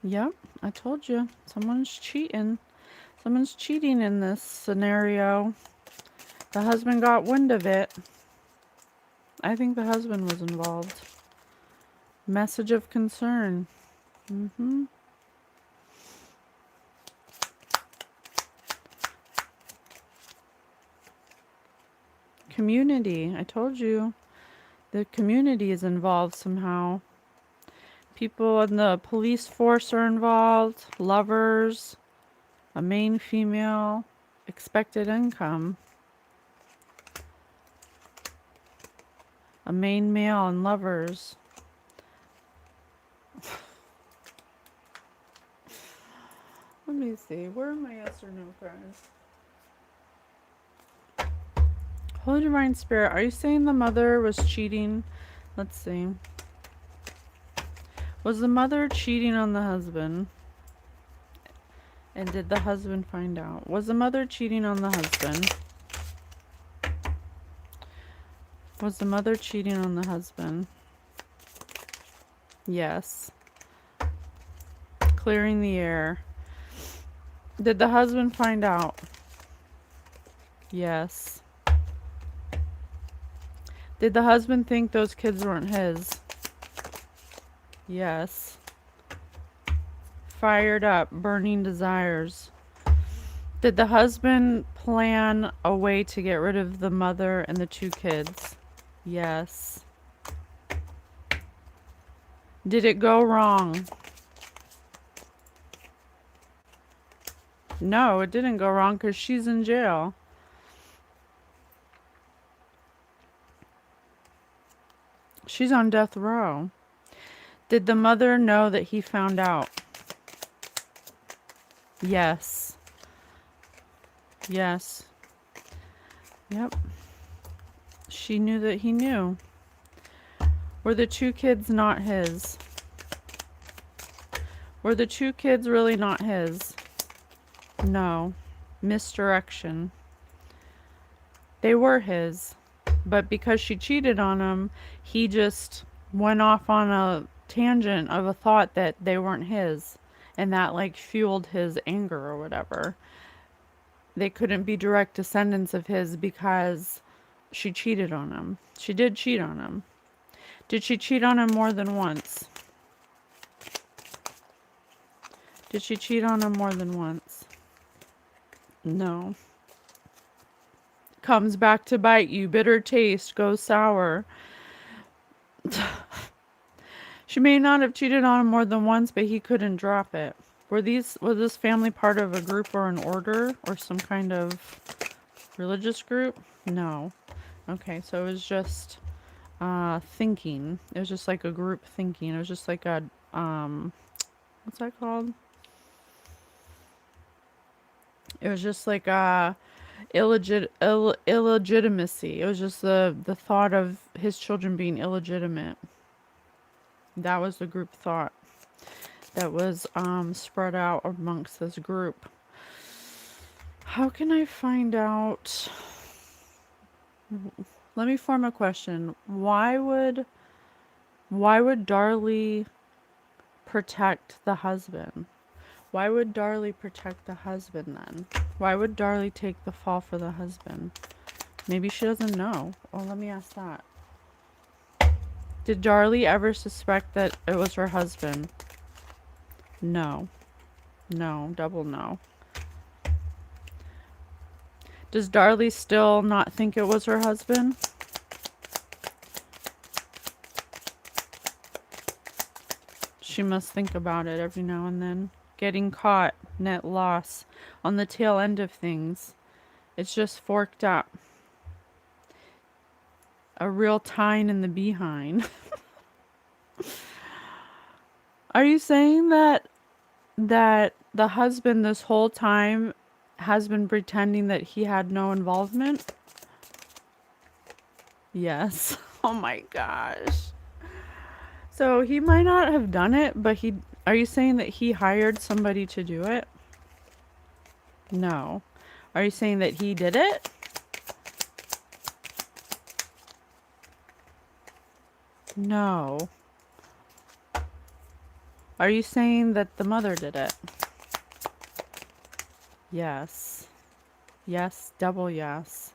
Yep, I told you. Someone's cheating. Someone's cheating in this scenario. The husband got wind of it. I think the husband was involved. Message of concern. Community. I told you. The community is involved somehow. People in the police force are involved. Lovers. A main female. Expected income. A main male and lovers. Let me see. Where are my yes or no cards? Holy Divine Spirit, are you saying the mother was cheating? Let's see. Was the mother cheating on the husband? And did the husband find out? Was the mother cheating on the husband? Was the mother cheating on the husband? Yes. Clearing the air. Did the husband find out? Yes. Did the husband think those kids weren't his? Yes. Fired up, burning desires. Did the husband plan a way to get rid of the mother and the two kids? Yes. Did it go wrong? No, it didn't go wrong because she's in jail. She's on death row. Did the mother know that he found out? Yes. Yes. Yep. She knew that he knew. Were the two kids not his? Were the two kids really not his? No. Misdirection. They were his. But because she cheated on him, he just went off on a tangent of a thought that they weren't his. And that like fueled his anger or whatever. They couldn't be direct descendants of his because she cheated on him. She did cheat on him. Did she cheat on him more than once? Did she cheat on him more than once? No. Comes back to bite you. Bitter taste goes sour. She may not have cheated on him more than once, but he couldn't drop it. Was this family part of a group or an order or some kind of religious group? No. Okay, so it was just thinking. It was just like a group thinking. It was just like a what's that called? It was just like a illegitimacy. It was just the thought of his children being illegitimate. That was the group thought that was spread out amongst this group. How can I find out? Let me form a question. Why would Darlie protect the husband? Why would Darlie protect the husband then? Why would Darlie take the fall for the husband? Maybe she doesn't know. Oh, let me ask that. Did Darlie ever suspect that it was her husband? No. No. Double no. Does Darlie still not think it was her husband? She must think about it every now and then. Getting caught, net loss, on the tail end of things. It's just forked up. A real tine in the behind. Are you saying that the husband this whole time has been pretending that he had no involvement? Yes. Oh my gosh. So he might not have done it, but are you saying that he hired somebody to do it? No. Are you saying that he did it? No. Are you saying that the mother did it? Yes. Yes, double yes.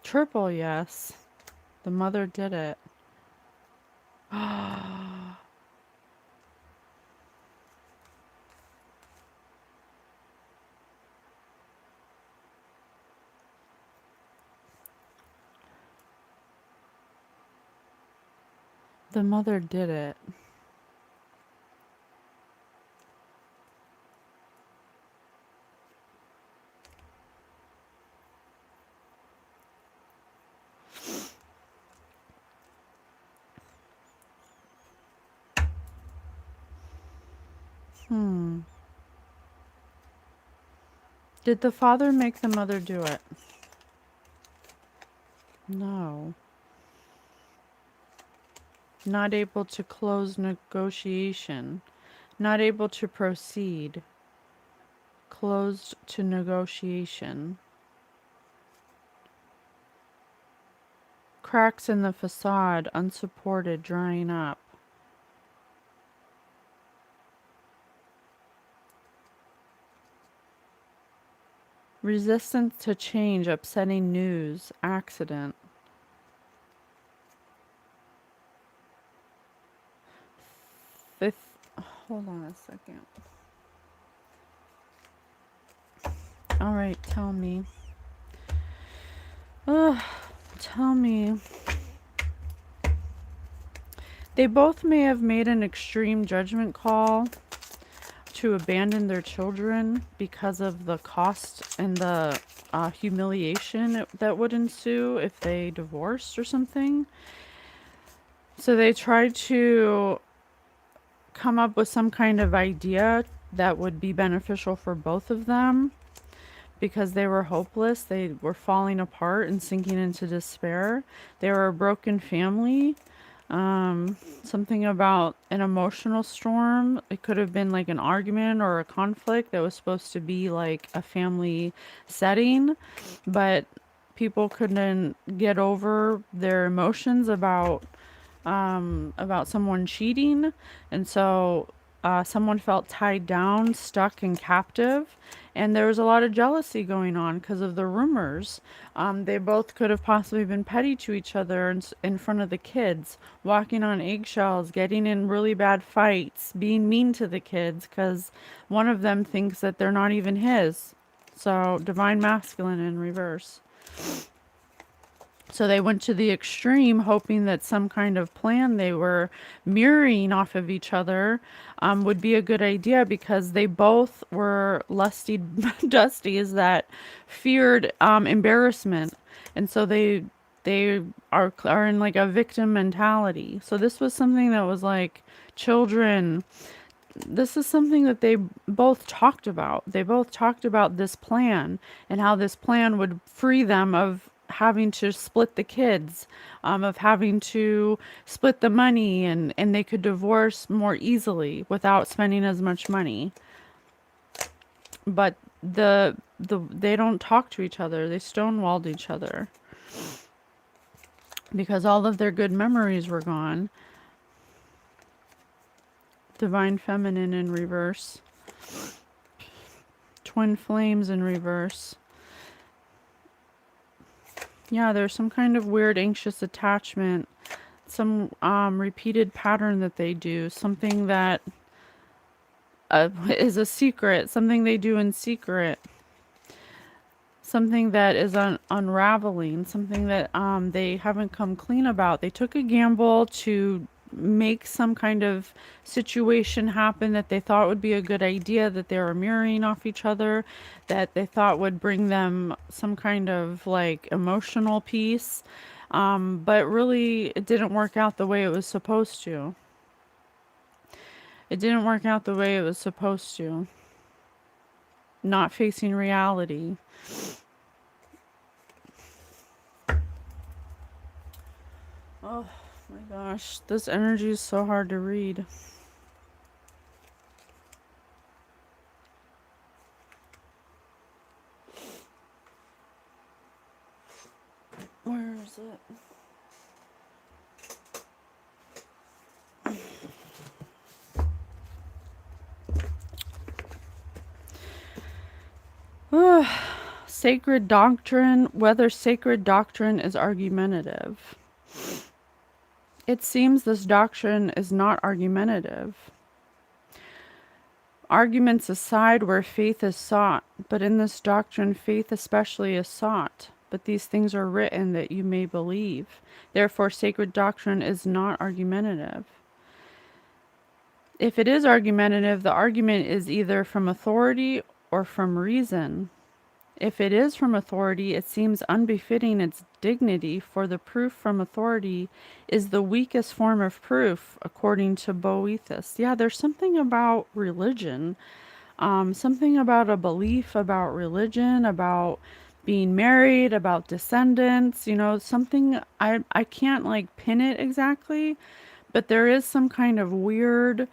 Triple yes. The mother did it. The mother did it. Did the father make the mother do it? No. Not able to close negotiation. Not able to proceed. Closed to negotiation. Cracks in the facade, unsupported, drying up. Resistance to change, upsetting news, accident. Hold on a second. All right, tell me. Tell me. They both may have made an extreme judgment call to abandon their children because of the cost and the humiliation that would ensue if they divorced or something. So they tried to come up with some kind of idea that would be beneficial for both of them. because they were hopeless. They were falling apart and sinking into despair. They were a broken family. Something about an emotional storm. It could have been like an argument or a conflict that was supposed to be like a family setting, but people couldn't get over their emotions about someone cheating, and so someone felt tied down, stuck, and captive. And there was a lot of jealousy going on because of the rumors. They both could have possibly been petty to each other in front of the kids, walking on eggshells, getting in really bad fights, being mean to the kids because one of them thinks that they're not even his. So, divine masculine in reverse. So they went to the extreme, hoping that some kind of plan they were mirroring off of each other would be a good idea, because they both were lusty dusties that feared embarrassment, and so they are in like a victim mentality. So this was something that was like children. This is something that they both talked about. They both talked about this plan and how this plan would free them of having to split the kids, of having to split the money, and they could divorce more easily without spending as much money. But they don't talk to each other. They stonewalled each other because all of their good memories were gone. Divine feminine in reverse. Twin flames in reverse. Yeah, there's some kind of weird anxious attachment. Some repeated pattern that they do. Something that is a secret. Something they do in secret. Something that is unraveling. Something that they haven't come clean about. They took a gamble to make some kind of situation happen that they thought would be a good idea, that they were mirroring off each other, that they thought would bring them some kind of like emotional peace. But really, it didn't work out the way it was supposed to. It didn't work out the way it was supposed to. Not facing reality. Oh my gosh, this energy is so hard to read. Where is it? Sacred doctrine, whether sacred doctrine is argumentative. It seems this doctrine is not argumentative. Arguments aside where faith is sought, but in this doctrine faith especially is sought. But these things are written that you may believe. Therefore, sacred doctrine is not argumentative. If it is argumentative, the argument is either from authority or from reason. If it is from authority, it seems unbefitting its dignity, for the proof from authority is the weakest form of proof, according to Boethus. Yeah, there's something about religion, something about a belief about religion, about being married, about descendants, something I can't like pin it exactly, but there is some kind of weird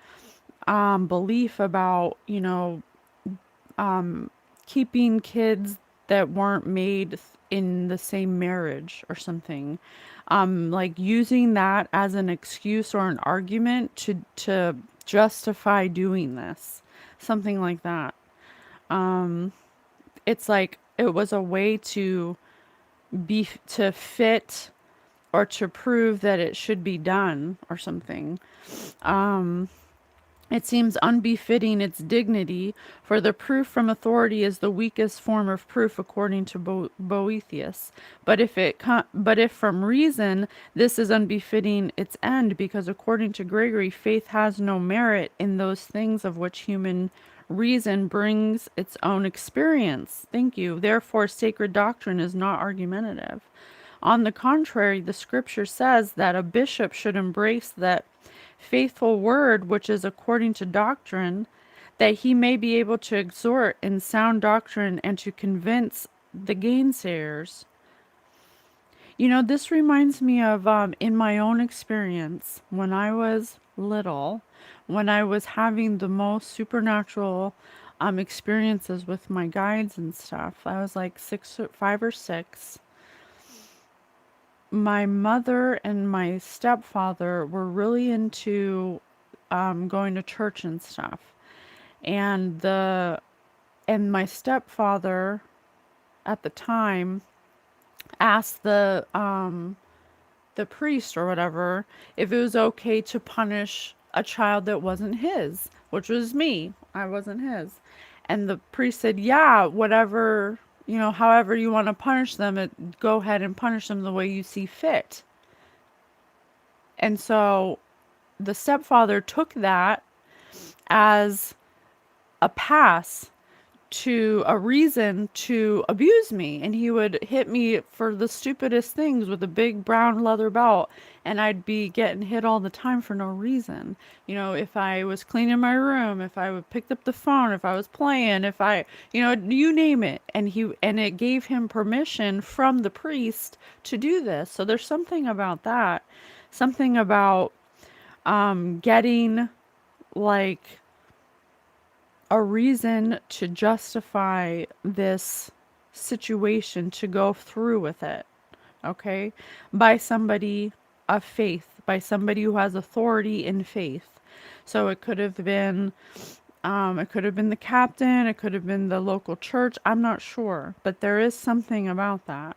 belief about, keeping kids that weren't made in the same marriage or something. Like using that as an excuse or an argument to justify doing this. Something like that. It's like it was a way to fit or to prove that it should be done or something. It seems unbefitting its dignity, for the proof from authority is the weakest form of proof, according to Boethius. But if from reason, this is unbefitting its end, because according to Gregory, faith has no merit in those things of which human reason brings its own experience. Thank you. Therefore, sacred doctrine is not argumentative. On the contrary, the scripture says that a bishop should embrace that faithful word which is according to doctrine, that he may be able to exhort in sound doctrine and to convince the gainsayers. This reminds me of in my own experience when I was little, when I was having the most supernatural experiences with my guides and stuff. I was like 5 or 6. My mother and my stepfather were really into going to church and stuff. And my stepfather at the time asked the priest or whatever if it was okay to punish a child that wasn't his, which was me. I wasn't his. And the priest said, "Yeah, whatever, however you want to punish them, go ahead and punish them the way you see fit." And so the stepfather took that as a pass to a reason to abuse me, and he would hit me for the stupidest things with a big brown leather belt, and I'd be getting hit all the time for no reason. If I was cleaning my room, if I would pick up the phone, if I was playing, if I, you name it. And it gave him permission from the priest to do this. So there's something about that, something about getting like a reason to justify this situation, to go through with it, okay? By somebody of faith, by somebody who has authority in faith. So it could have been the captain, it could have been the local church, I'm not sure, but there is something about that.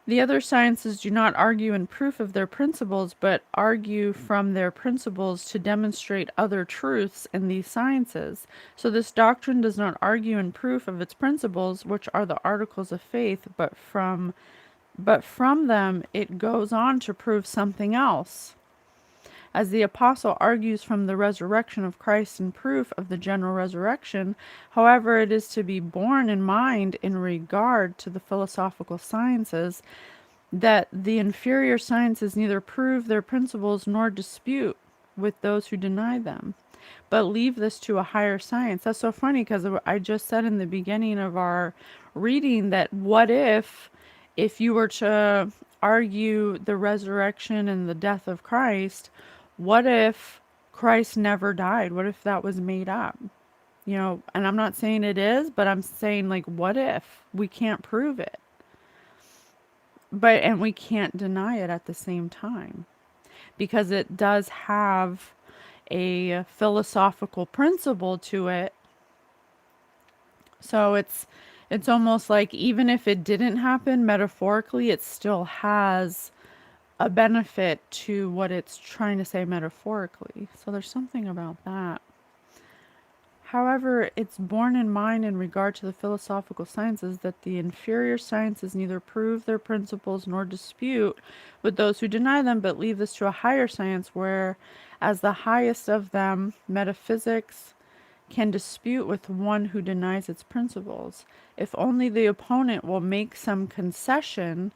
The other sciences do not argue in proof of their principles, but argue from their principles to demonstrate other truths in these sciences. So this doctrine does not argue in proof of its principles, which are the articles of faith, but from them it goes on to prove something else. As the apostle argues from the resurrection of Christ in proof of the general resurrection, however, it is to be borne in mind in regard to the philosophical sciences that the inferior sciences neither prove their principles nor dispute with those who deny them, but leave this to a higher science. That's so funny because I just said in the beginning of our reading that what if you were to argue the resurrection and the death of Christ, what if Christ never died? What if that was made up? And I'm not saying it is, but I'm saying, like, what if we can't prove it? And we can't deny it at the same time, because it does have a philosophical principle to it. So it's almost like even if it didn't happen metaphorically, it still has a benefit to what it's trying to say metaphorically. So there's something about that. However, it's borne in mind in regard to the philosophical sciences that the inferior sciences neither prove their principles nor dispute with those who deny them, but leave this to a higher science, where, as the highest of them, metaphysics, can dispute with one who denies its principles, if only the opponent will make some concession.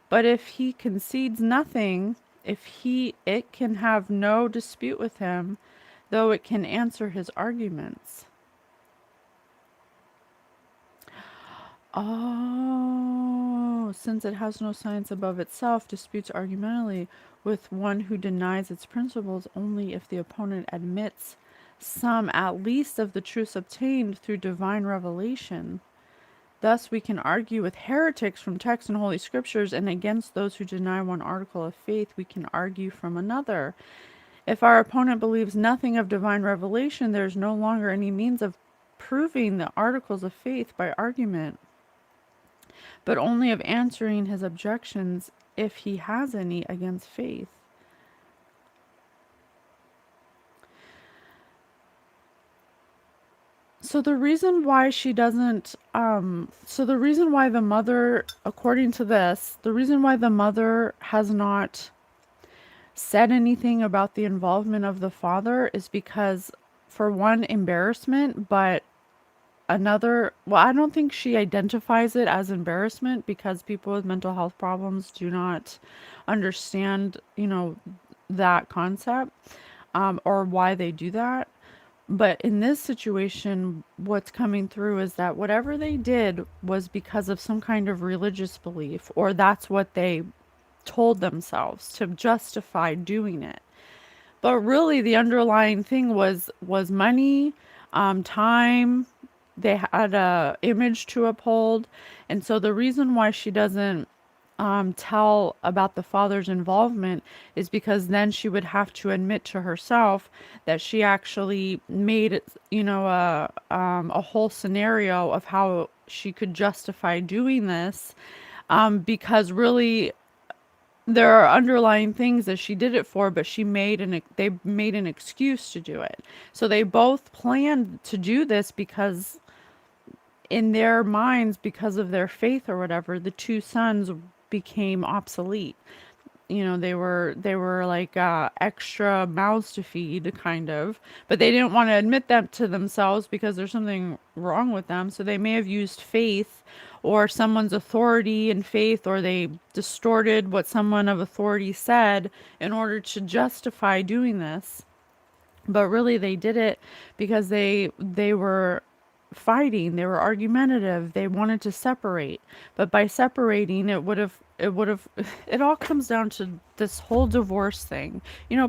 But if he concedes nothing, it can have no dispute with him, though it can answer his arguments. Oh, since it has no science above itself, disputes argumentally with one who denies its principles only if the opponent admits some at least of the truths obtained through divine revelation. Thus we can argue with heretics from texts and holy scriptures, and against those who deny one article of faith we can argue from another. If our opponent believes nothing of divine revelation, there is no longer any means of proving the articles of faith by argument, but only of answering his objections, if he has any, against faith. So the reason why the reason why the mother, according to this, the reason why the mother has not said anything about the involvement of the father is because, for one, embarrassment, but another, well, I don't think she identifies it as embarrassment, because people with mental health problems do not understand, that concept, or why they do that. But in this situation, what's coming through is that whatever they did was because of some kind of religious belief, or that's what they told themselves to justify doing it. But really, the underlying thing was money, time. They had a image to uphold, and so the reason why she doesn't tell about the father's involvement is because then she would have to admit to herself that she actually made it, a whole scenario of how she could justify doing this, because really there are underlying things that she did it for, but they made an excuse to do it. So they both planned to do this because in their minds, because of their faith or whatever, the two sons became obsolete. They were like extra mouths to feed, kind of, but they didn't want to admit that to themselves because there's something wrong with them. So they may have used faith or someone's authority and faith, or they distorted what someone of authority said in order to justify doing this. But really they did it because they were fighting, they were argumentative, they wanted to separate. But by separating, it would have it all comes down to this whole divorce thing.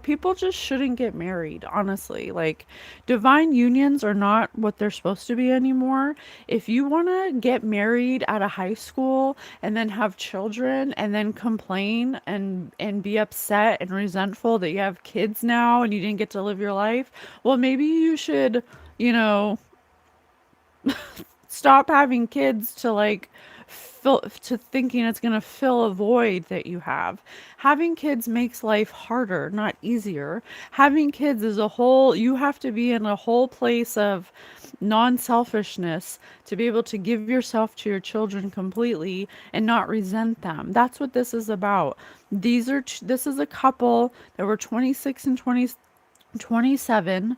People just shouldn't get married, honestly. Like, divine unions are not what they're supposed to be anymore. If you want to get married at a high school and then have children and then complain and be upset and resentful that you have kids now and you didn't get to live your life, well, maybe you should, you know, stop having kids to like fill to thinking it's going to fill a void that you have. Having kids makes life harder, not easier. Having kids is a whole, you have to be in a whole place of non-selfishness to be able to give yourself to your children completely and not resent them. That's what this is about. This is a couple that were 26 and 27.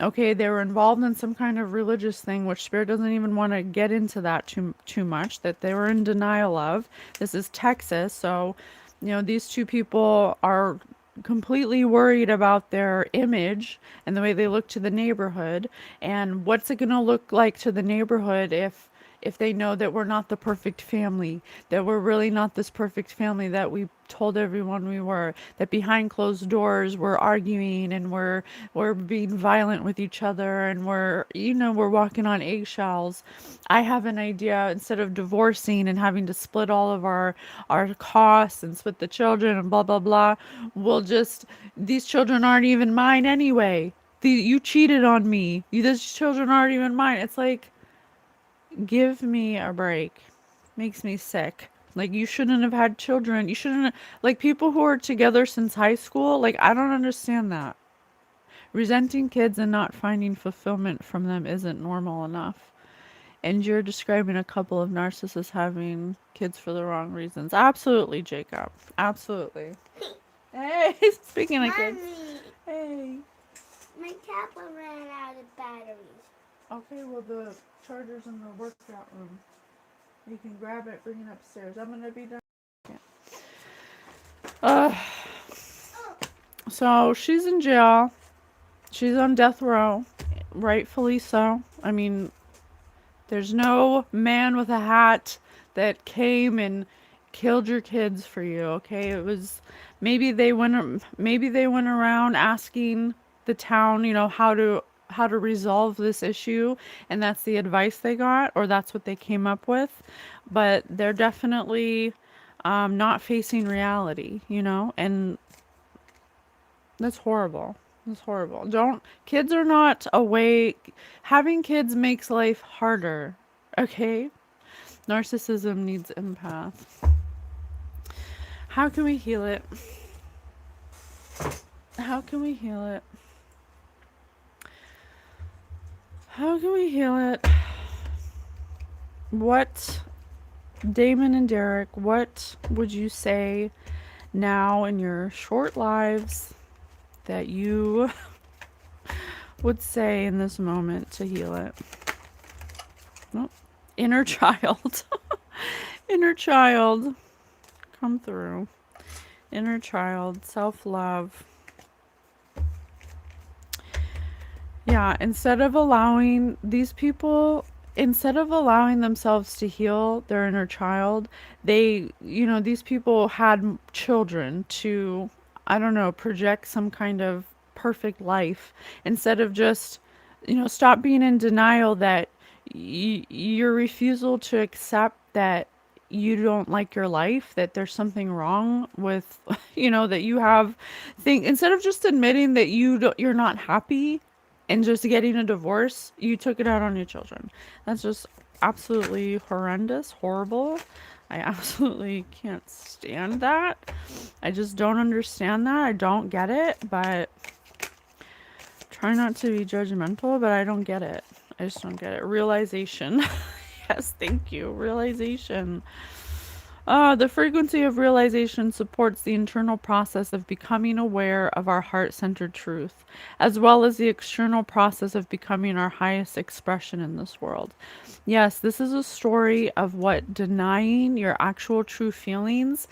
Okay, they were involved in some kind of religious thing, which Spirit doesn't even want to get into that too much, that they were in denial of. This is Texas, so these two people are completely worried about their image and the way they look to the neighborhood, and what's it going to look like to the neighborhood if they know that we're not the perfect family, that we're really not this perfect family that we told everyone we were, that behind closed doors we're arguing and we're being violent with each other, and we're walking on eggshells. I have an idea, instead of divorcing and having to split all of our costs and split the children and blah blah blah, these children aren't even mine anyway. You cheated on me. These children aren't even mine. It's like, give me a break. Makes me sick. Like, you shouldn't have had children. You shouldn't, like, people who are together since high school, like, I don't understand that. Resenting kids and not finding fulfillment from them isn't normal enough. And you're describing a couple of narcissists having kids for the wrong reasons. Absolutely, Jacob. Absolutely. Hey, speaking of kids. Mommy, Hey. my tablet ran out of batteries. Okay, well, the charger's in the workout room. You can grab it, bring it upstairs. I'm gonna be done. Uh, so she's in jail. She's on death row, rightfully so. I mean, there's no man with a hat that came and killed your kids for you. Okay, it was maybe they went around asking the town, how to resolve this issue, and that's the advice they got, or that's what they came up with. But they're definitely not facing reality, and that's horrible. That's horrible. Kids are not awake. Having kids makes life harder. Okay? Narcissism needs empath. How can we heal it? How can we heal it? How can we heal it? What, Damon and Derek, what would you say now in your short lives that you would say in this moment to heal it? Oh, inner child. Inner child. Come through. Inner child. Self-love. Yeah, instead of allowing themselves to heal their inner child, these people had children to, I don't know, project some kind of perfect life instead of just, stop being in denial that your refusal to accept that you don't like your life, that there's something wrong with, that you have think instead of just admitting that you're not happy and just getting a divorce, you took it out on your children. That's just absolutely horrendous, horrible. I absolutely can't stand that. I just don't understand that. I don't get it, but try not to be judgmental, but I don't get it. I just don't get it. Realization. Yes, thank you. Realization. The frequency of realization supports the internal process of becoming aware of our heart centered truth, as well as the external process of becoming our highest expression in this world. Yes, this is a story of what denying your actual true feelings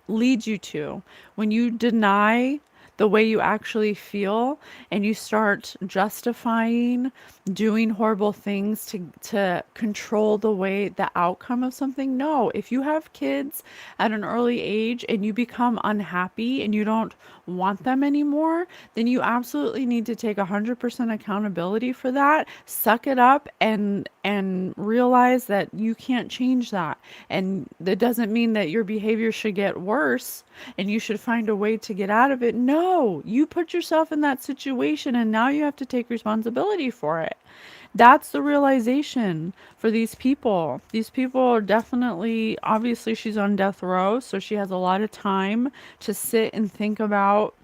leads you to. When you deny the way you actually feel and you start justifying doing horrible things to control the outcome of something. No, if you have kids at an early age and you become unhappy and you don't want them anymore, then you absolutely need to take 100% accountability for that. Suck it up and realize that you can't change that. And that doesn't mean that your behavior should get worse and you should find a way to get out of it. No, you put yourself in that situation and now you have to take responsibility for it. That's the realization for these people. These people are definitely, obviously, she's on death row, so she has a lot of time to sit and think about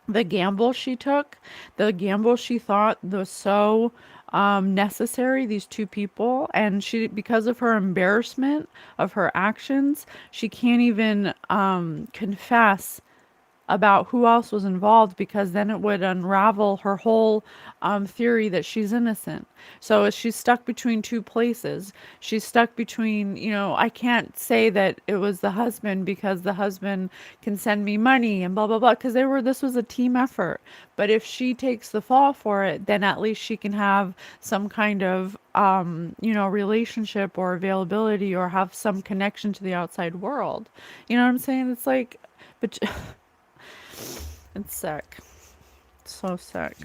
the gamble she took, the gamble she thought was so necessary, these two people. And she, because of her embarrassment of her actions, she can't even confess about who else was involved because then it would unravel her whole theory that she's innocent. So she's stuck between two places. She's stuck between, I can't say that it was the husband because the husband can send me money and blah, blah, blah, because this was a team effort. But if she takes the fall for it, then at least she can have some kind of, relationship or availability or have some connection to the outside world. You know what I'm saying? It's like, but it's sick. So sick.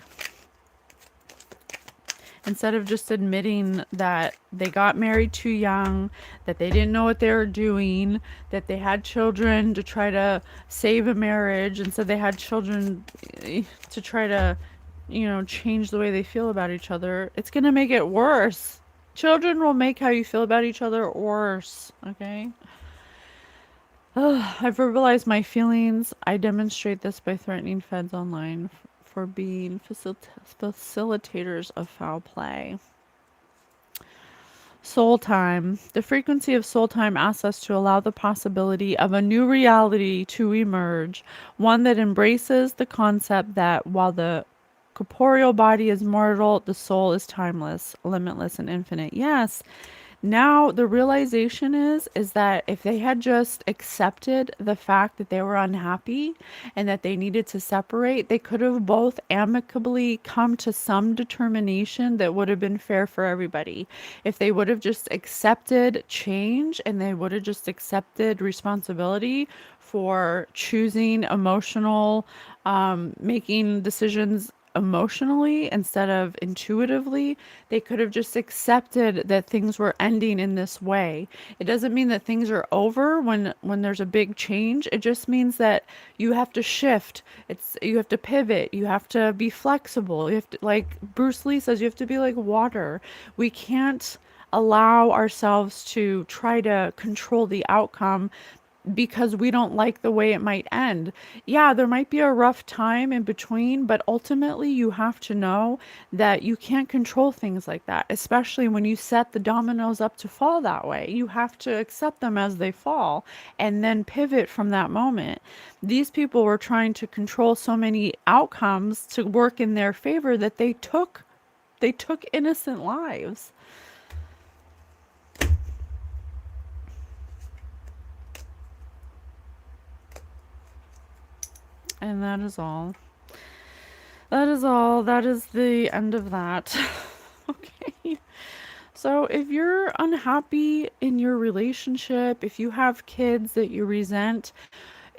Instead of just admitting that they got married too young, that they didn't know what they were doing, that they had children to try to save a marriage, and so they had children to try to, change the way they feel about each other, it's going to make it worse. Children will make how you feel about each other worse, okay? I verbalize my feelings. I demonstrate this by threatening feds online for being facilitators of foul play. Soul time. The frequency of soul time asks us to allow the possibility of a new reality to emerge, one that embraces the concept that while the corporeal body is mortal, the soul is timeless, limitless, and infinite. Yes. Now the realization is that if they had just accepted the fact that they were unhappy and that they needed to separate, they could have both amicably come to some determination that would have been fair for everybody. If they would have just accepted change and they would have just accepted responsibility for choosing making decisions emotionally instead of intuitively, they could have just accepted that things were ending in this way. It doesn't mean that things are over when there's a big change. It just means that you have to shift. You have to pivot. You have to be flexible. You have to, like Bruce Lee says, you have to be like water. We can't allow ourselves to try to control the outcome because we don't like the way it might end. Yeah, there might be a rough time in between, but ultimately you have to know that you can't control things like that, especially when you set the dominoes up to fall that way. You have to accept them as they fall and then pivot from that moment. These people were trying to control so many outcomes to work in their favor that they took innocent lives. And that is all. That is all. That is the end of that. Okay. So, if you're unhappy in your relationship, if you have kids that you resent,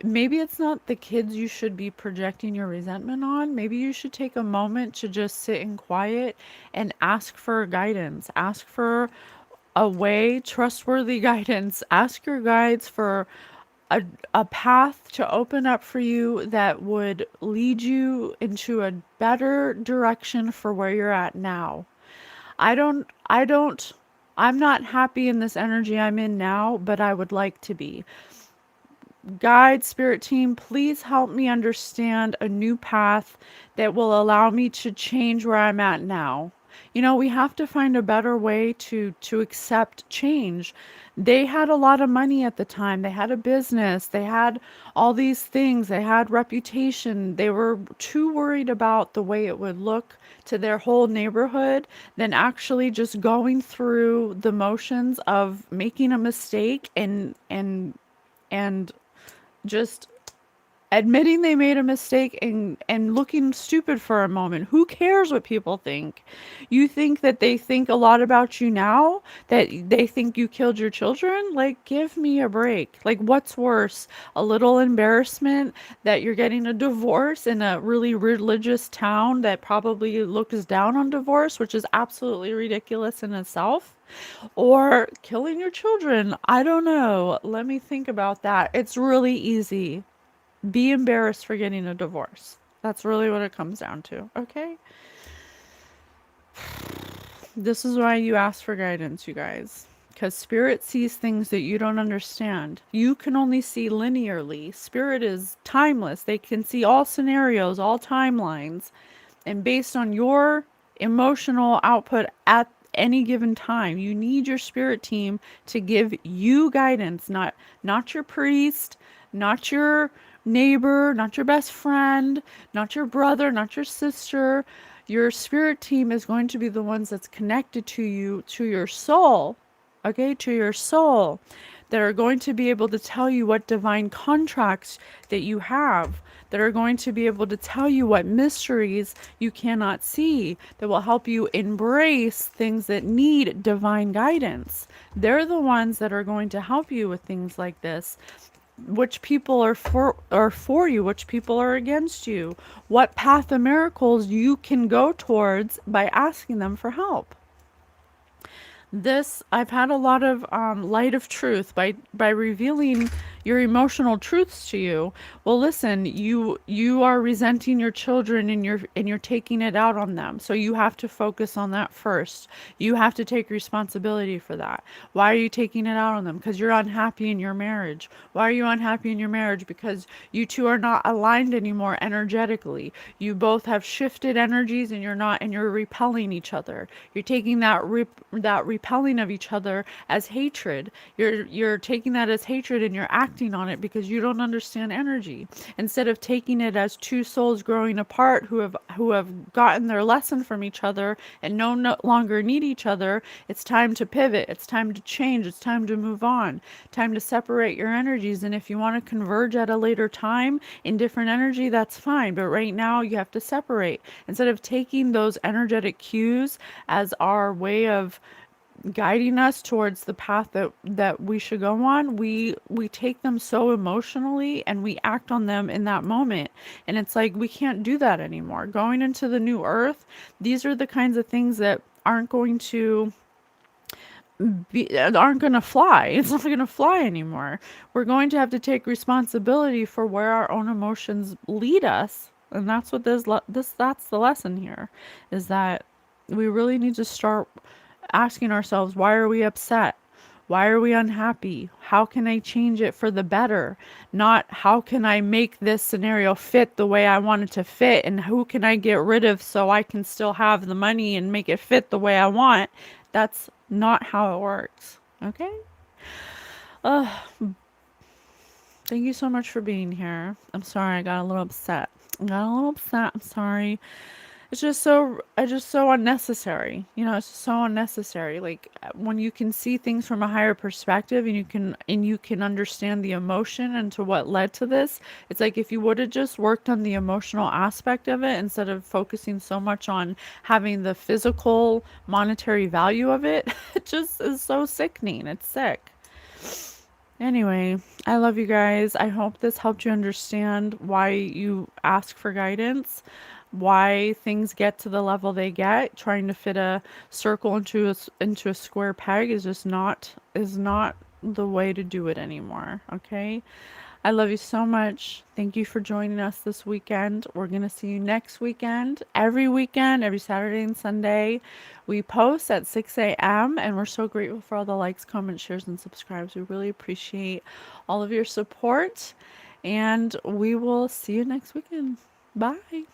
maybe it's not the kids you should be projecting your resentment on. Maybe you should take a moment to just sit in quiet and ask for guidance. Ask for a way, trustworthy guidance. Ask your guides for a, a path to open up for you that would lead you into a better direction for where you're at now. I don't, I'm not happy in this energy I'm in now, but I would like to be. Guide, spirit team, please help me understand a new path that will allow me to change where I'm at now. You know, we have to find a better way to accept change. They had a lot of money at the time. They had a business. They had all these things. They had reputation. They were too worried about the way it would look to their whole neighborhood than actually just going through the motions of making a mistake and just admitting they made a mistake and looking stupid for a moment. Who cares what people think? You think that they think a lot about you now? That they think you killed your children? Like, give me a break. Like, what's worse? A little embarrassment that you're getting a divorce in a really religious town that probably looks down on divorce, which is absolutely ridiculous in itself? Or killing your children? I don't know. Let me think about that. It's really easy. Be embarrassed for getting a divorce. That's really what it comes down to. Okay? This is why you ask for guidance, you guys. Because spirit sees things that you don't understand. You can only see linearly. Spirit is timeless. They can see all scenarios, all timelines. And based on your emotional output at any given time, you need your spirit team to give you guidance, not your priest, not your neighbor, not your best friend, not your brother, not your sister. Your spirit team is going to be the ones that's connected to you, to your soul, okay, to your soul, that are going to be able to tell you what divine contracts that you have, that are going to be able to tell you what mysteries you cannot see, that will help you embrace things that need divine guidance. They're the ones that are going to help you with things like this. Which people are for you, which people are against you, what path of miracles you can go towards by asking them for help. This, I've had a lot of light of truth by revealing your emotional truths to you. Well, listen, you are resenting your children and you're taking it out on them. So you have to focus on that first. You have to take responsibility for that. Why are you taking it out on them? Because you're unhappy in your marriage. Why are you unhappy in your marriage? Because you two are not aligned anymore energetically. You both have shifted energies and you're repelling each other. You're taking that repelling of each other as hatred. You're taking that as hatred and you're acting on it because you don't understand energy. Instead of taking it as two souls growing apart who have gotten their lesson from each other and no longer need each other, it's time to pivot. It's time to change. It's time to move on. Time to separate your energies. And if you want to converge at a later time in different energy, that's fine. But right now you have to separate. Instead of taking those energetic cues as our way of guiding us towards the path that we should go on, we take them so emotionally and we act on them in that moment, and it's like we can't do that anymore. Going into the new earth, these are the kinds of things that aren't going to fly. It's not going to fly anymore. We're going to have to take responsibility for where our own emotions lead us, and that's what that's the lesson here, is that we really need to start asking ourselves, why are we upset? Why are we unhappy? How can I change it for the better? Not how can I make this scenario fit the way I want it to fit, and who can I get rid of so I can still have the money and make it fit the way I want. That's not how it works. Okay? Uh, thank you so much for being here. I'm sorry I got a little upset. I'm sorry. it's just so unnecessary. It's just so unnecessary. Like when you can see things from a higher perspective and you can understand the emotion and to what led to this. It's like if you would have just worked on the emotional aspect of it instead of focusing so much on having the physical monetary value of it, it just is so sickening. It's sick. Anyway, I love you guys. I hope this helped you understand why you ask for guidance, why things get to the level they get. Trying to fit a circle into a square peg is not the way to do it anymore, okay? I love you so much. Thank you for joining us this weekend. We're going to see you next weekend, every Saturday and Sunday. We post at 6 a.m. and we're so grateful for all the likes, comments, shares, and subscribes. We really appreciate all of your support. And we will see you next weekend. Bye.